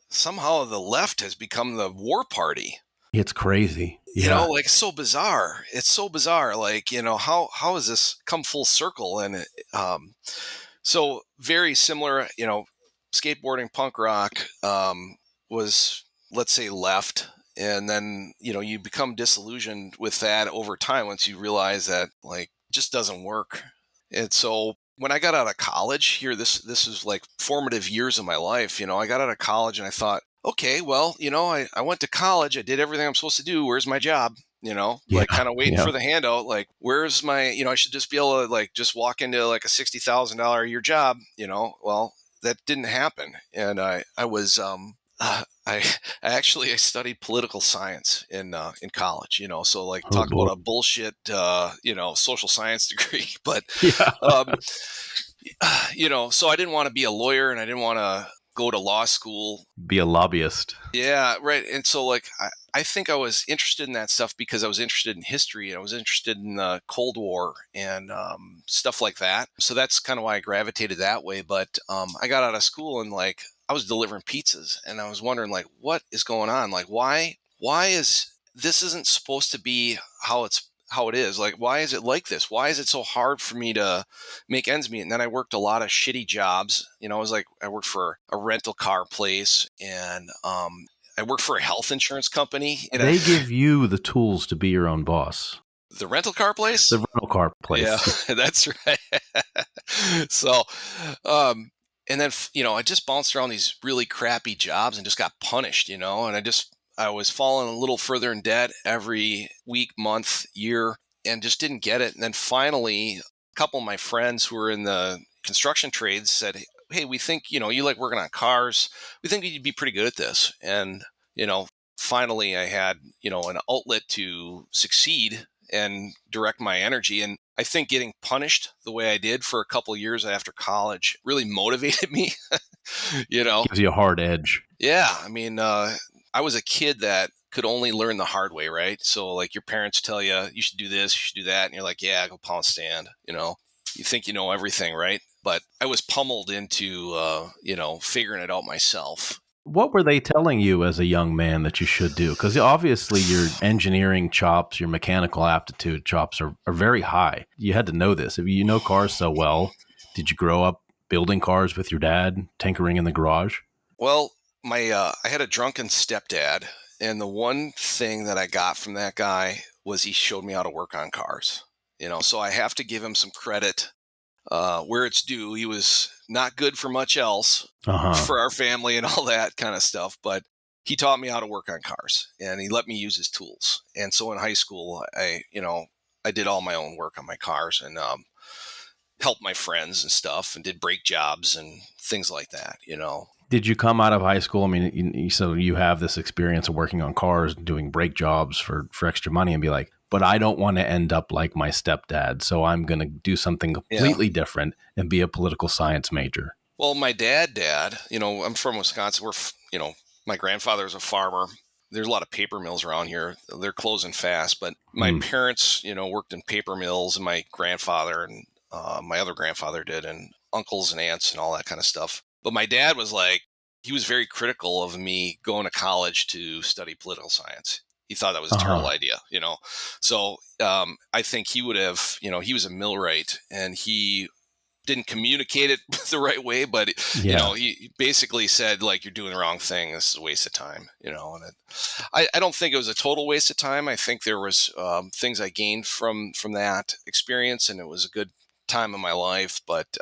somehow the left has become the war party. It's crazy. Yeah. It's so bizarre. It's so bizarre. Like, how has this come full circle? And so very similar, skateboarding, punk rock was, let's say, left. And then, you become disillusioned with that over time once you realize that, like, just doesn't work. And so when I got out of college here, this is like formative years of my life. I got out of college and I thought, okay, well, I went to college. I did everything I'm supposed to do. Where's my job? Like kind of waiting for the handout. Like, where's my, I should just be able to like just walk into like a $60,000 a year job. Well, that didn't happen. And I was, I I studied political science in college, so like Oh talk boy. about a bullshit, social science degree, but, Yeah. um, so I didn't want to be a lawyer and I didn't want to go to law school. Be a lobbyist. Yeah, right. And so, like, I think I was interested in that stuff because I was interested in history and I was interested in the Cold War and stuff like that. So that's kind of why I gravitated that way. But I got out of school and, like, I was delivering pizzas and I was wondering, like, what is going on? Like, why is this isn't supposed to be how it is? Like, why is it like this? Why is it so hard for me to make ends meet? And then I worked a lot of shitty jobs. I worked for a rental car place and I worked for a health insurance company. They give you the tools to be your own boss. The rental car place? The rental car place. Yeah, that's right. So, and then, I just bounced around these really crappy jobs and just got punished, and I was falling a little further in debt every week, month, year, and just didn't get it. And then finally, a couple of my friends who were in the construction trades said, hey, we think, you like working on cars. We think you'd be pretty good at this. And, finally I had, an outlet to succeed and direct my energy. And I think getting punished the way I did for a couple of years after college really motivated me, Gives you a hard edge. Yeah. I mean, I was a kid that could only learn the hard way, right? So, like, your parents tell you, you should do this, you should do that. And you're like, yeah, go pound stand, you think you know everything, right? But I was pummeled into, figuring it out myself. What were they telling you as a young man that you should do? Because obviously your engineering chops, your mechanical aptitude chops are very high. You had to know this. If you know cars so well, did you grow up building cars with your dad, tinkering in the garage? Well, I had a drunken stepdad, and the one thing that I got from that guy was he showed me how to work on cars. So I have to give him some credit where it's due. He was not good for much else for our family and all that kind of stuff, but he taught me how to work on cars and he let me use his tools. And so in high school, I did all my own work on my cars and helped my friends and stuff and did brake jobs and things like that, Did you come out of high school? I mean, so you have this experience of working on cars, doing brake jobs for extra money and be like, but I don't want to end up like my stepdad. So I'm going to do something completely different and be a political science major. Well, my dad, I'm from Wisconsin. My grandfather's a farmer. There's a lot of paper mills around here. They're closing fast, but my parents, worked in paper mills, and my grandfather and my other grandfather did, and uncles and aunts and all that kind of stuff. But my dad was he was very critical of me going to college to study political science. He thought that was a terrible idea, So I think he would have, he was a millwright and he didn't communicate it the right way, but he basically said, like, you're doing the wrong thing. This is a waste of time, and I don't think it was a total waste of time. I think there was things I gained from that experience, and it was a good time in my life, but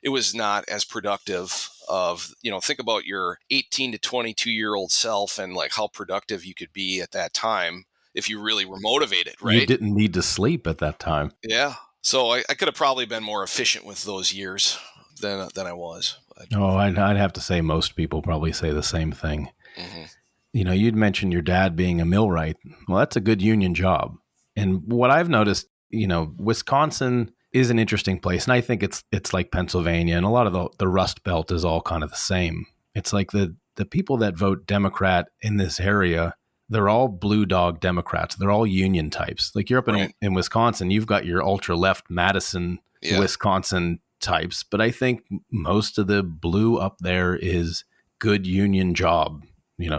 it was not as productive of, think about your 18 to 22-year-old self and like how productive you could be at that time if you really were motivated, right? You didn't need to sleep at that time. Yeah. So I could have probably been more efficient with those years than I was. I'd have to say most people probably say the same thing. Mm-hmm. You'd mentioned your dad being a millwright. Well, that's a good union job. And what I've noticed, Wisconsin is an interesting place. And I think it's like Pennsylvania, and a lot of the Rust Belt is all kind of the same. It's like the people that vote Democrat in this area, they're all blue dog Democrats. They're all union types. Like you're up in Wisconsin, you've got your ultra left Madison, Wisconsin types. But I think most of the blue up there is good union job,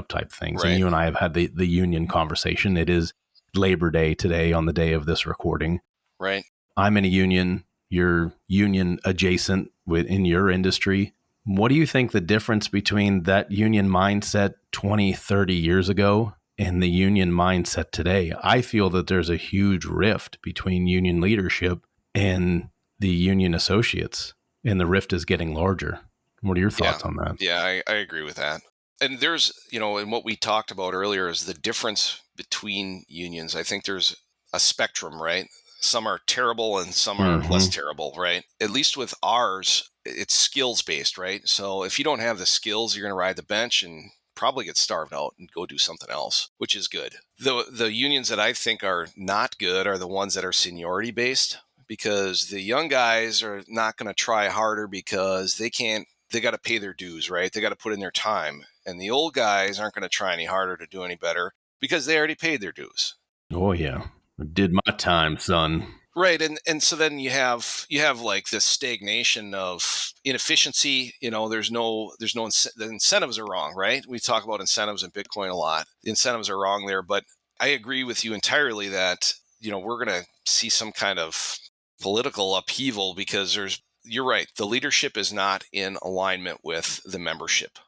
type things. Right. And you and I have had the union conversation. It is Labor Day today on the day of this recording. Right. I'm in a union. You're union adjacent in your industry. What do you think the difference between that union mindset 20, 30 years ago and the union mindset today? I feel that there's a huge rift between union leadership and the union associates, and the rift is getting larger. What are your thoughts on that? Yeah, I agree with that. And there's, and what we talked about earlier is the difference between unions. I think there's a spectrum, right? Some are terrible and some are less terrible, right? At least with ours, it's skills based, right? So if you don't have the skills, you're going to ride the bench and probably get starved out and go do something else, which is good. The unions that I think are not good are the ones that are seniority based, because the young guys are not going to try harder because they got to pay their dues, right? They got to put in their time. And the old guys aren't going to try any harder to do any better because they already paid their dues. Oh yeah, I did my time, son. Right, and so then you have like this stagnation of inefficiency. There's no the incentives are wrong, right? We talk about incentives in Bitcoin a lot. The incentives are wrong there, but I agree with you entirely that we're going to see some kind of political upheaval because you're right, the leadership is not in alignment with the membership,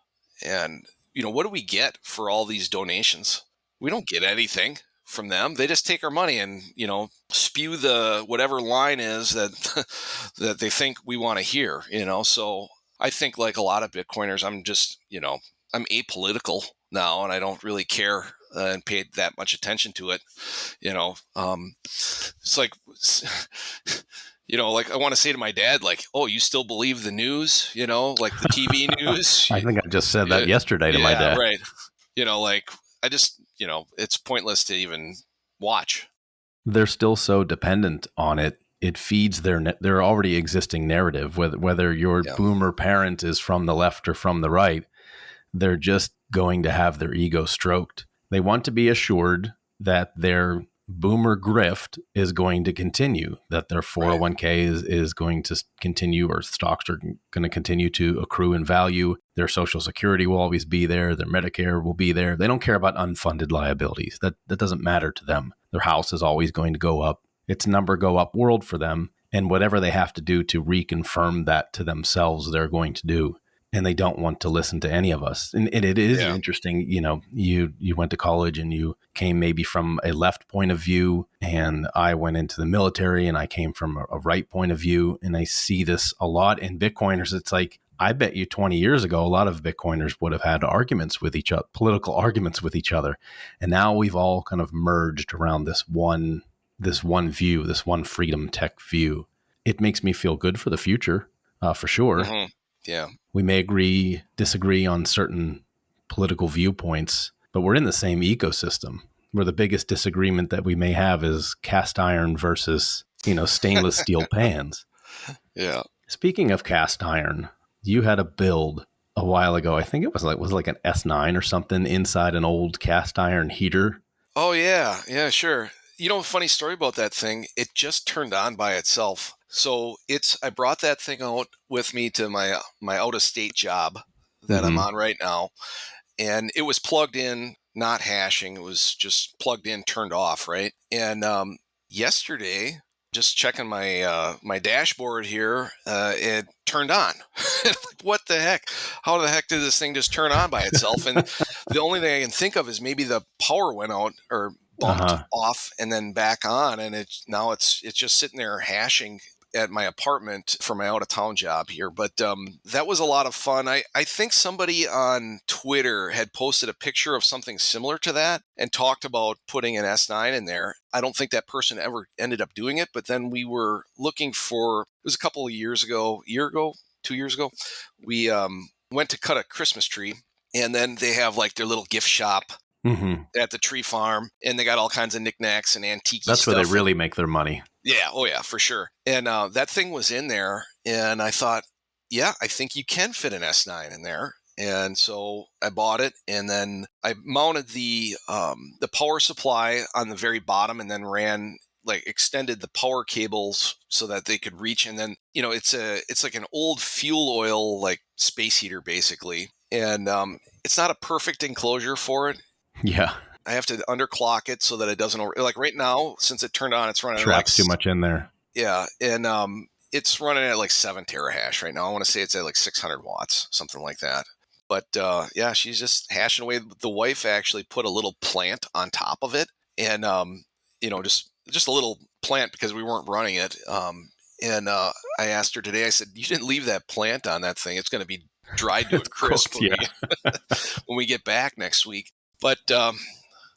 and what do we get for all these donations? We don't get anything from them. They just take our money and spew the whatever line is that that they think we want to hear. So I think, like a lot of Bitcoiners, I'm just I'm apolitical now, and I don't really care and pay that much attention to it. It's like like I want to say to my dad, like, oh, you still believe the news? Like the TV news. I think I just said that yesterday to my dad. Right. Like I just it's pointless to even watch. They're still so dependent on it. It feeds their already existing narrative. Whether your boomer parent is from the left or from the right, they're just going to have their ego stroked. They want to be assured that their boomer grift is going to continue, that their 401k is going to continue, or stocks are going to continue to accrue in value. Their Social Security will always be there. Their Medicare will be there. They don't care about unfunded liabilities. That doesn't matter to them. Their house is always going to go up. It's number go up world for them. And whatever they have to do to reconfirm that to themselves, they're going to do. And they don't want to listen to any of us. And it is interesting, you went to college and you came maybe from a left point of view, and I went into the military and I came from a right point of view. And I see this a lot in Bitcoiners. It's like, I bet you 20 years ago, a lot of Bitcoiners would have had arguments with each other, political arguments with each other. And now we've all kind of merged around this one view, this one freedom tech view. It makes me feel good for the future, for sure. Mm-hmm. Yeah. We may disagree on certain political viewpoints, but we're in the same ecosystem, where the biggest disagreement that we may have is cast iron versus, stainless steel pans. Yeah. Speaking of cast iron, you had a build a while ago. I think it was like an S9 or something inside an old cast iron heater. Oh yeah. Yeah, sure. A funny story about that thing. It just turned on by itself. So I brought that thing out with me to my out of state job that I'm on right now. And it was plugged in, not hashing. It was just plugged in, turned off. Right. And, yesterday, just checking my dashboard here, it turned on. Like, what the heck? How the heck did this thing just turn on by itself? And the only thing I can think of is maybe the power went out or bumped off and then back on, and it's just sitting there hashing at my apartment for my out of town job here. But that was a lot of fun. I think somebody on Twitter had posted a picture of something similar to that and talked about putting an S9 in there. I don't think that person ever ended up doing it, but then we were looking for, it was a couple of years ago, 2 years ago, we went to cut a Christmas tree, and then they have like their little gift shop at the tree farm, and they got all kinds of knickknacks and antique stuff. That's where they really make their money. Yeah. Oh yeah, for sure. And that thing was in there, and I thought, yeah, I think you can fit an S9 in there. And so I bought it, and then I mounted the power supply on the very bottom, and then extended the power cables so that they could reach. And then, it's like an old fuel oil, like space heater basically. And it's not a perfect enclosure for it. Yeah. I have to underclock it so that it doesn't like right now, since it turned on, it's running traps too much in there. Yeah. And it's running at like 7 terahash right now. I want to say it's at like 600 watts, something like that. But yeah, she's just hashing away. The wife actually put a little plant on top of it, and just a little plant because we weren't running it. And I asked her today, I said, you didn't leave that plant on that thing. It's going to be dried to a crisp when we get back next week. But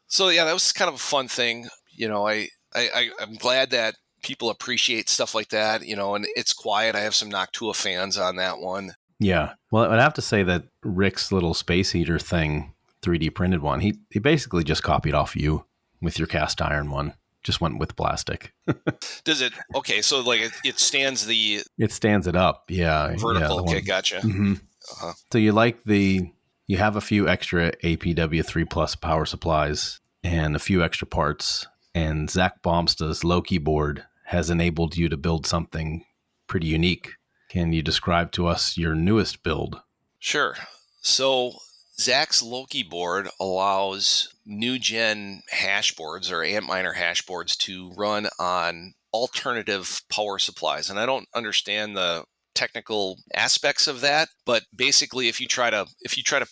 so yeah, that was kind of a fun thing. I'm glad that people appreciate stuff like that, and it's quiet. I have some Noctua fans on that one. Yeah. Well, I'd have to say that Rick's little space heater thing, 3D printed one, he basically just copied off you with your cast iron one. Just went with plastic. Does it? Okay, so like it stands the It stands it up. Yeah. vertical. Yeah, Okay, gotcha. Mm-hmm. Uh-huh. So you have a few extra APW 3 Plus power supplies and a few extra parts. And Zack Bomsta's Loki board has enabled you to build something pretty unique. Can you describe to us your newest build? Sure. So Zack's Loki board allows new gen hash boards or Antminer hash boards to run on alternative power supplies. And I don't understand the technical aspects of that, but basically if you try to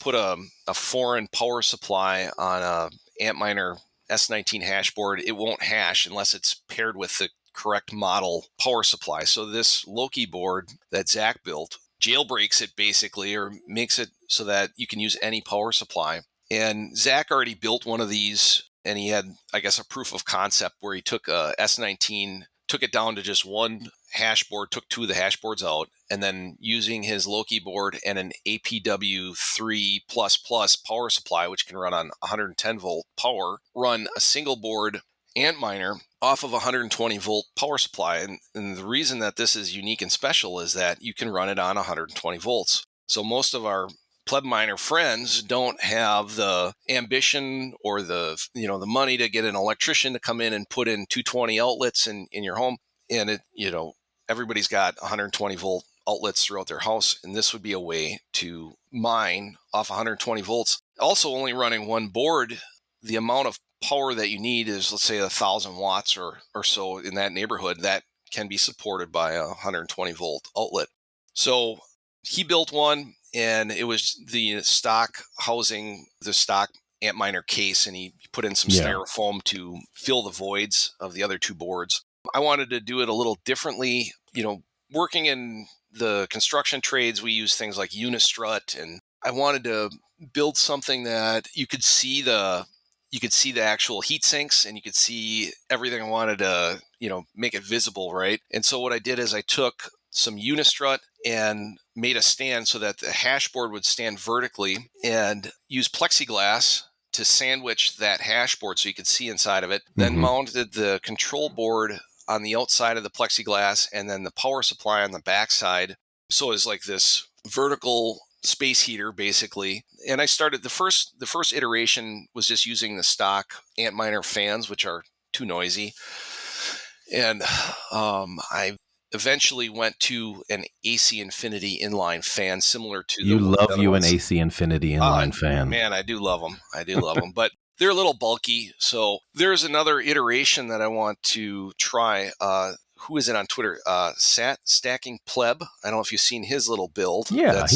put a foreign power supply on a Antminer S19 hash board, it won't hash unless it's paired with the correct model power supply. So this Loki board that Zack built jailbreaks it basically, or makes it so that you can use any power supply. And Zack already built one of these, and he had, I guess, a proof of concept where he took a S19, took it down to just one hash board, took two of the hash boards out, and then using his Loki board and an APW 3 power supply, which can run on 110 volt power, run a single board Antminer off of a 120 volt power supply. And the reason that this is unique and special is that you can run it on 120 volts. So most of our Pleb Miner friends don't have the ambition or the money to get an electrician to come in and put in 220 outlets in your home. And everybody's got 120 volt outlets throughout their house. And this would be a way to mine off 120 volts. Also only running one board, the amount of power that you need is, let's say, 1,000 watts or so in that neighborhood. That can be supported by a 120 volt outlet. So he built one, and it was the stock housing, the stock Antminer case, and he put in some styrofoam to fill the voids of the other two boards. I wanted to do it a little differently. Working in the construction trades, we use things like Unistrut, and I wanted to build something that you could see the actual heat sinks, and you could see everything. I wanted to, make it visible, right? And so what I did is I took some Unistrut and made a stand so that the hash board would stand vertically, and use plexiglass to sandwich that hash board so you could see inside of it. Then mounted the control board on the outside of the plexiglass, and then the power supply on the backside. So it's like this vertical space heater basically. And I started the first iteration was just using the stock Antminer fans, which are too noisy. And I eventually went to an AC Infinity inline fan, similar to an AC Infinity inline fan. Man, I do love them. But they're a little bulky. So there's another iteration that I want to try. Who is it on Twitter? Stacking Pleb. I don't know if you've seen his little build. Yeah,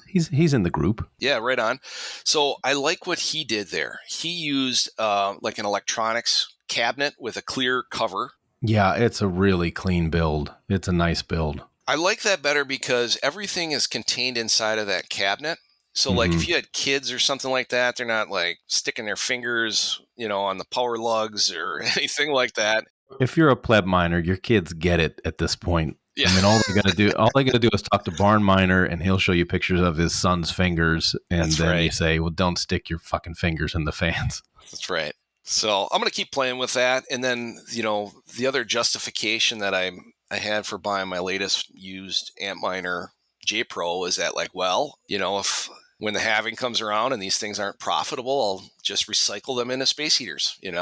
he's in the group. Yeah, right on. So I like what he did there. He used like an electronics cabinet with a clear cover. Yeah, it's a really clean build. It's a nice build. I like that better because everything is contained inside of that cabinet. So like if you had kids or something like that, they're not like sticking their fingers, on the power lugs or anything like that. If you're a Pleb Miner, your kids get it at this point. Yeah. I mean, all they gotta do is talk to Barn Miner, and he'll show you pictures of his son's fingers, and you say, "Well, don't stick your fucking fingers in the fans." That's right. So I'm gonna keep playing with that, and then the other justification that I had for buying my latest used Antminer J Pro is that if when the halving comes around and these things aren't profitable, I'll just recycle them into space heaters, and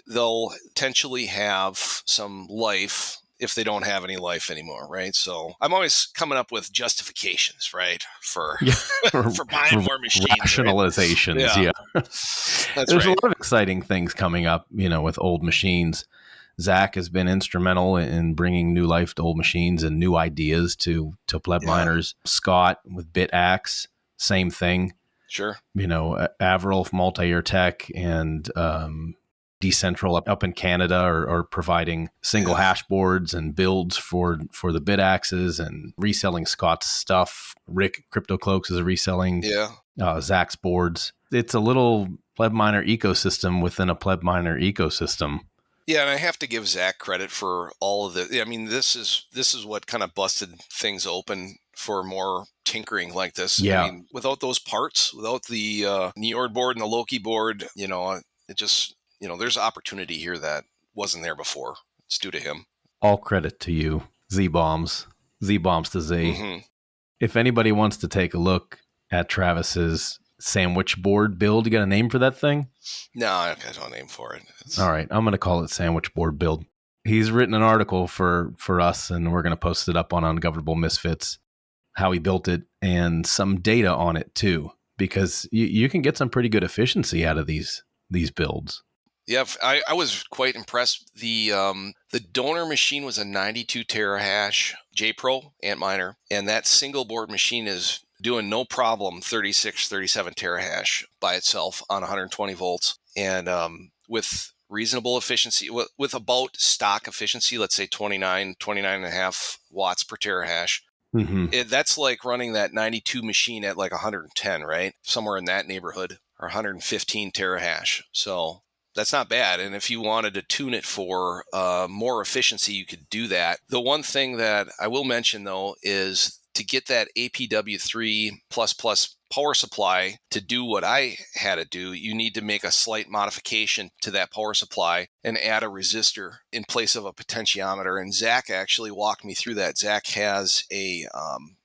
they'll potentially have some life if they don't have any life anymore, right? So I'm always coming up with justifications, right, for buying more machines. Rationalizations, right? Yeah. There's a lot of exciting things coming up, with old machines. Zack has been instrumental in bringing new life to old machines and new ideas to Pleb Miners. Scott with BitAxe, same thing. Sure. Avril from Multi-Year Tech and Decentral up in Canada are providing single hash boards and builds for the BitAxes and reselling Scott's stuff. Rick Crypto Cloaks is reselling Zack's boards. It's a little Pleb Miner ecosystem within a Pleb Miner ecosystem. Yeah, and I have to give Zack credit for all of the. I mean, this is what kind of busted things open for more tinkering like this. I Yeah. mean, without those parts, without the Njord board and the Loki board, it just there's opportunity here that wasn't there before. It's due to him. All credit to you, Z-Bombs to Z. Mm-hmm. If anybody wants to take a look at Travis's sandwich board build, you got a name for that thing? No, I don't name for it. All right, I'm going to call it sandwich board build. He's written an article for us, and we're going to post it up on Ungovernable Misfits, how he built it, and some data on it too, because you can get some pretty good efficiency out of these builds. Yeah, I was quite impressed. The donor machine was a 92 terahash JPro Antminer, and that single board machine is doing no problem 36, 37 terahash by itself on 120 volts, and with reasonable efficiency, with about stock efficiency, let's say 29 and a half watts per terahash. Mm-hmm. That's like running that 92 machine at like 110, right? Somewhere in that neighborhood, or 115 terahash. So that's not bad. And if you wanted to tune it for more efficiency, you could do that. The one thing that I will mention, though, is to get that APW3++ power supply to do what I had to do, you need to make a slight modification to that power supply and add a resistor in place of a potentiometer. And Zack actually walked me through that. Zack has a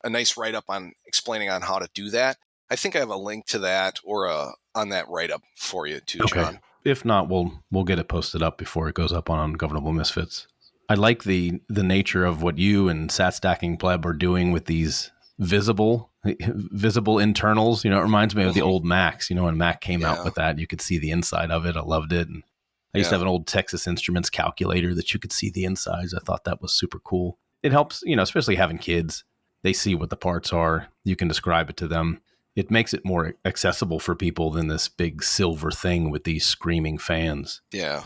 nice write-up on explaining on how to do that. I think I have a link to that or on that write-up for you too, Okay. John. If not, we'll get it posted up before it goes up on Ungovernable Misfits. I like the nature of what you and Sat Stacking Pleb are doing with these visible internals. It reminds me of the old Macs. When Mac came out with that, you could see the inside of it. I loved it. And I used to have an old Texas Instruments calculator that you could see the insides. I thought that was super cool. It helps, especially having kids. They see what the parts are. You can describe it to them. It makes it more accessible for people than this big silver thing with these screaming fans. Yeah.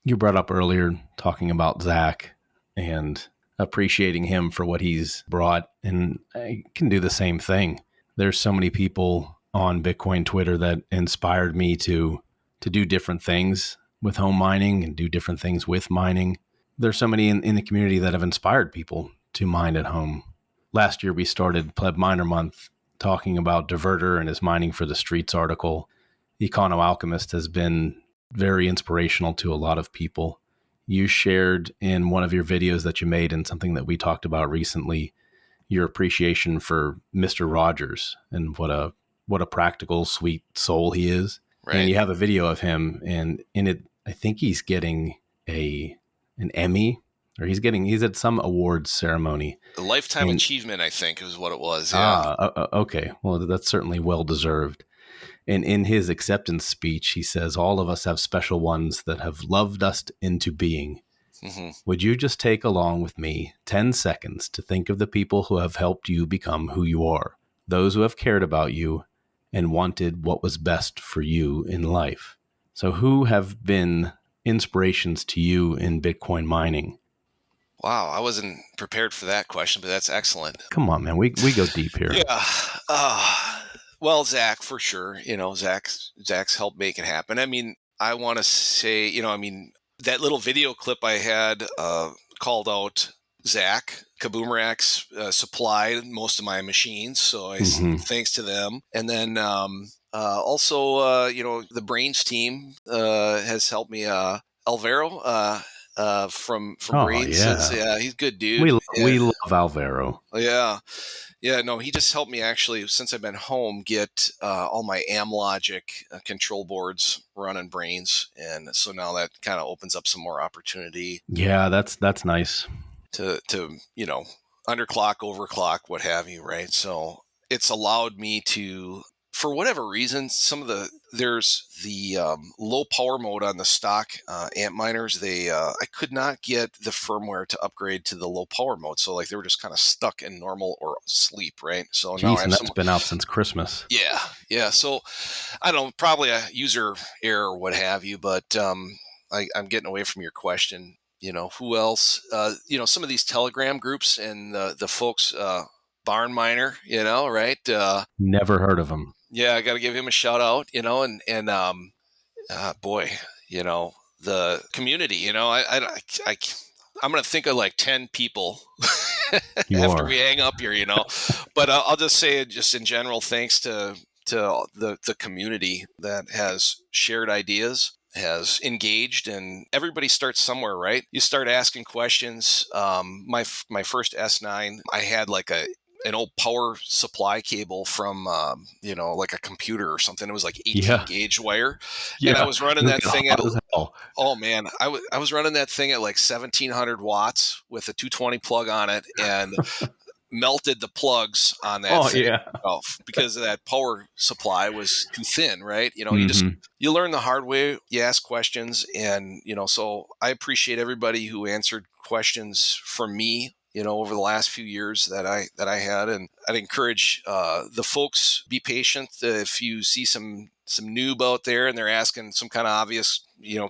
You brought up earlier talking about Zack and appreciating him for what he's brought, and I can do the same thing. There's so many people on Bitcoin Twitter that inspired me to do different things with home mining and do different things with mining. There's so many in the community that have inspired people to mine at home. Last year, we started Pleb Miner Month talking about Diverter and his Mining for the Streets article. Econo Alchemist has been very inspirational to a lot of people. You shared in one of your videos that you made and something that we talked about recently, your appreciation for Mr. Rogers and what a practical, sweet soul he is. Right. And you have a video of him, and in it, I think he's getting an Emmy, or he's at some awards ceremony. The Lifetime Achievement, I think, is what it was. Yeah. Okay. Well, that's certainly well deserved. And in his acceptance speech, he says, all of us have special ones that have loved us into being. Mm-hmm. Would you just take along with me 10 seconds to think of the people who have helped you become who you are, those who have cared about you and wanted what was best for you in life? So who have been inspirations to you in Bitcoin mining? Wow, I wasn't prepared for that question, but that's excellent. Come on, man. We go deep here. Yeah. Well, Zack, for sure. Zack's helped make it happen. I mean, I want to say, that little video clip I had called out Zack. Kaboomeracks supplied most of my machines, so thanks to them. And then also, the Brains team has helped me. Alvaro from Brains. Yeah. He's a good dude. We love Alvaro. Yeah. Yeah, no, he just helped me actually, since I've been home, get all my Amlogic control boards running Brains. And so now that kind of opens up some more opportunity. Yeah, that's nice. To underclock, overclock, what have you, right? So it's allowed me to, for whatever reason, there's the low power mode on the stock Antminers. I could not get the firmware to upgrade to the low power mode, so like they were just kind of stuck in normal or sleep, right? So now that's been out since Christmas. Yeah. So I don't know, probably a user error or what have you, but I'm getting away from your question. Who else? Some of these Telegram groups and the folks, Barn Miner, right? Never heard of him. Yeah, I got to give him a shout out, boy, the community. You know, I'm going to think of like 10 people after we hang up here, you know, but I'll just say just in general, thanks to the community that has shared ideas, has engaged, and everybody starts somewhere, right? You start asking questions. My first S9, I had like an old power supply cable from, like a computer or something. It was like 18 gauge wire. Yeah. And I was running that thing at, hell. oh man, I was running that thing at like 1700 watts with a 220 plug on it, and melted the plugs on that thing because of that power supply was too thin, right? You know, you learn the hard way, you ask questions, and, so I appreciate everybody who answered questions from me, over the last few years that I had. And I'd encourage the folks, be patient. If you see some noob out there and they're asking some kind of obvious,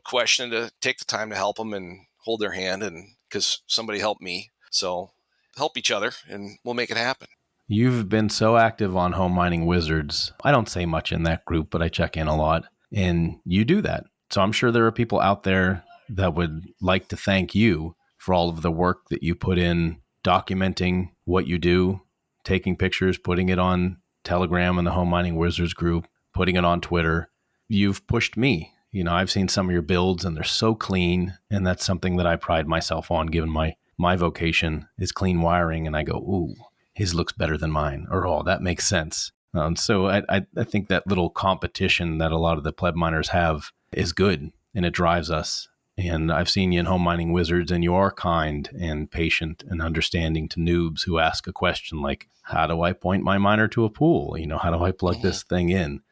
question, to take the time to help them and hold their hand, and because somebody helped me. So help each other and we'll make it happen. You've been so active on Home Mining Wizards. I don't say much in that group, but I check in a lot, and you do that. So I'm sure there are people out there that would like to thank you for all of the work that you put in documenting what you do, taking pictures, putting it on Telegram and the Home Mining Wizards group, putting it on Twitter. You've pushed me. I've seen some of your builds and they're so clean, and that's something that I pride myself on, given my vocation is clean wiring, and I go, ooh, his looks better than mine, or, oh, that makes sense. So I think that little competition that a lot of the pleb miners have is good, and it drives us. And I've seen you in Home Mining Wizards, and you are kind and patient and understanding to noobs who ask a question like, how do I point my miner to a pool? How do I plug this thing in?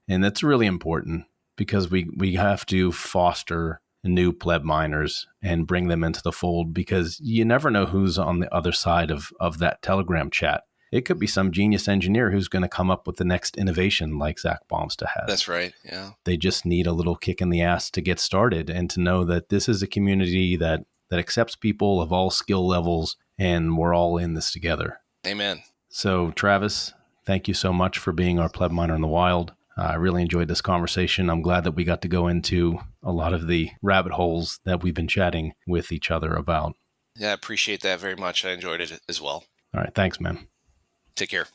And that's really important, because we have to foster new pleb miners and bring them into the fold, because you never know who's on the other side of that Telegram chat. It could be some genius engineer who's going to come up with the next innovation like Zack Bomsta has. That's right. Yeah. They just need a little kick in the ass to get started, and to know that this is a community that accepts people of all skill levels, and we're all in this together. Amen. So Travis, thank you so much for being our pleb miner in the wild. I really enjoyed this conversation. I'm glad that we got to go into a lot of the rabbit holes that we've been chatting with each other about. Yeah, I appreciate that very much. I enjoyed it as well. All right. Thanks, man. Take care.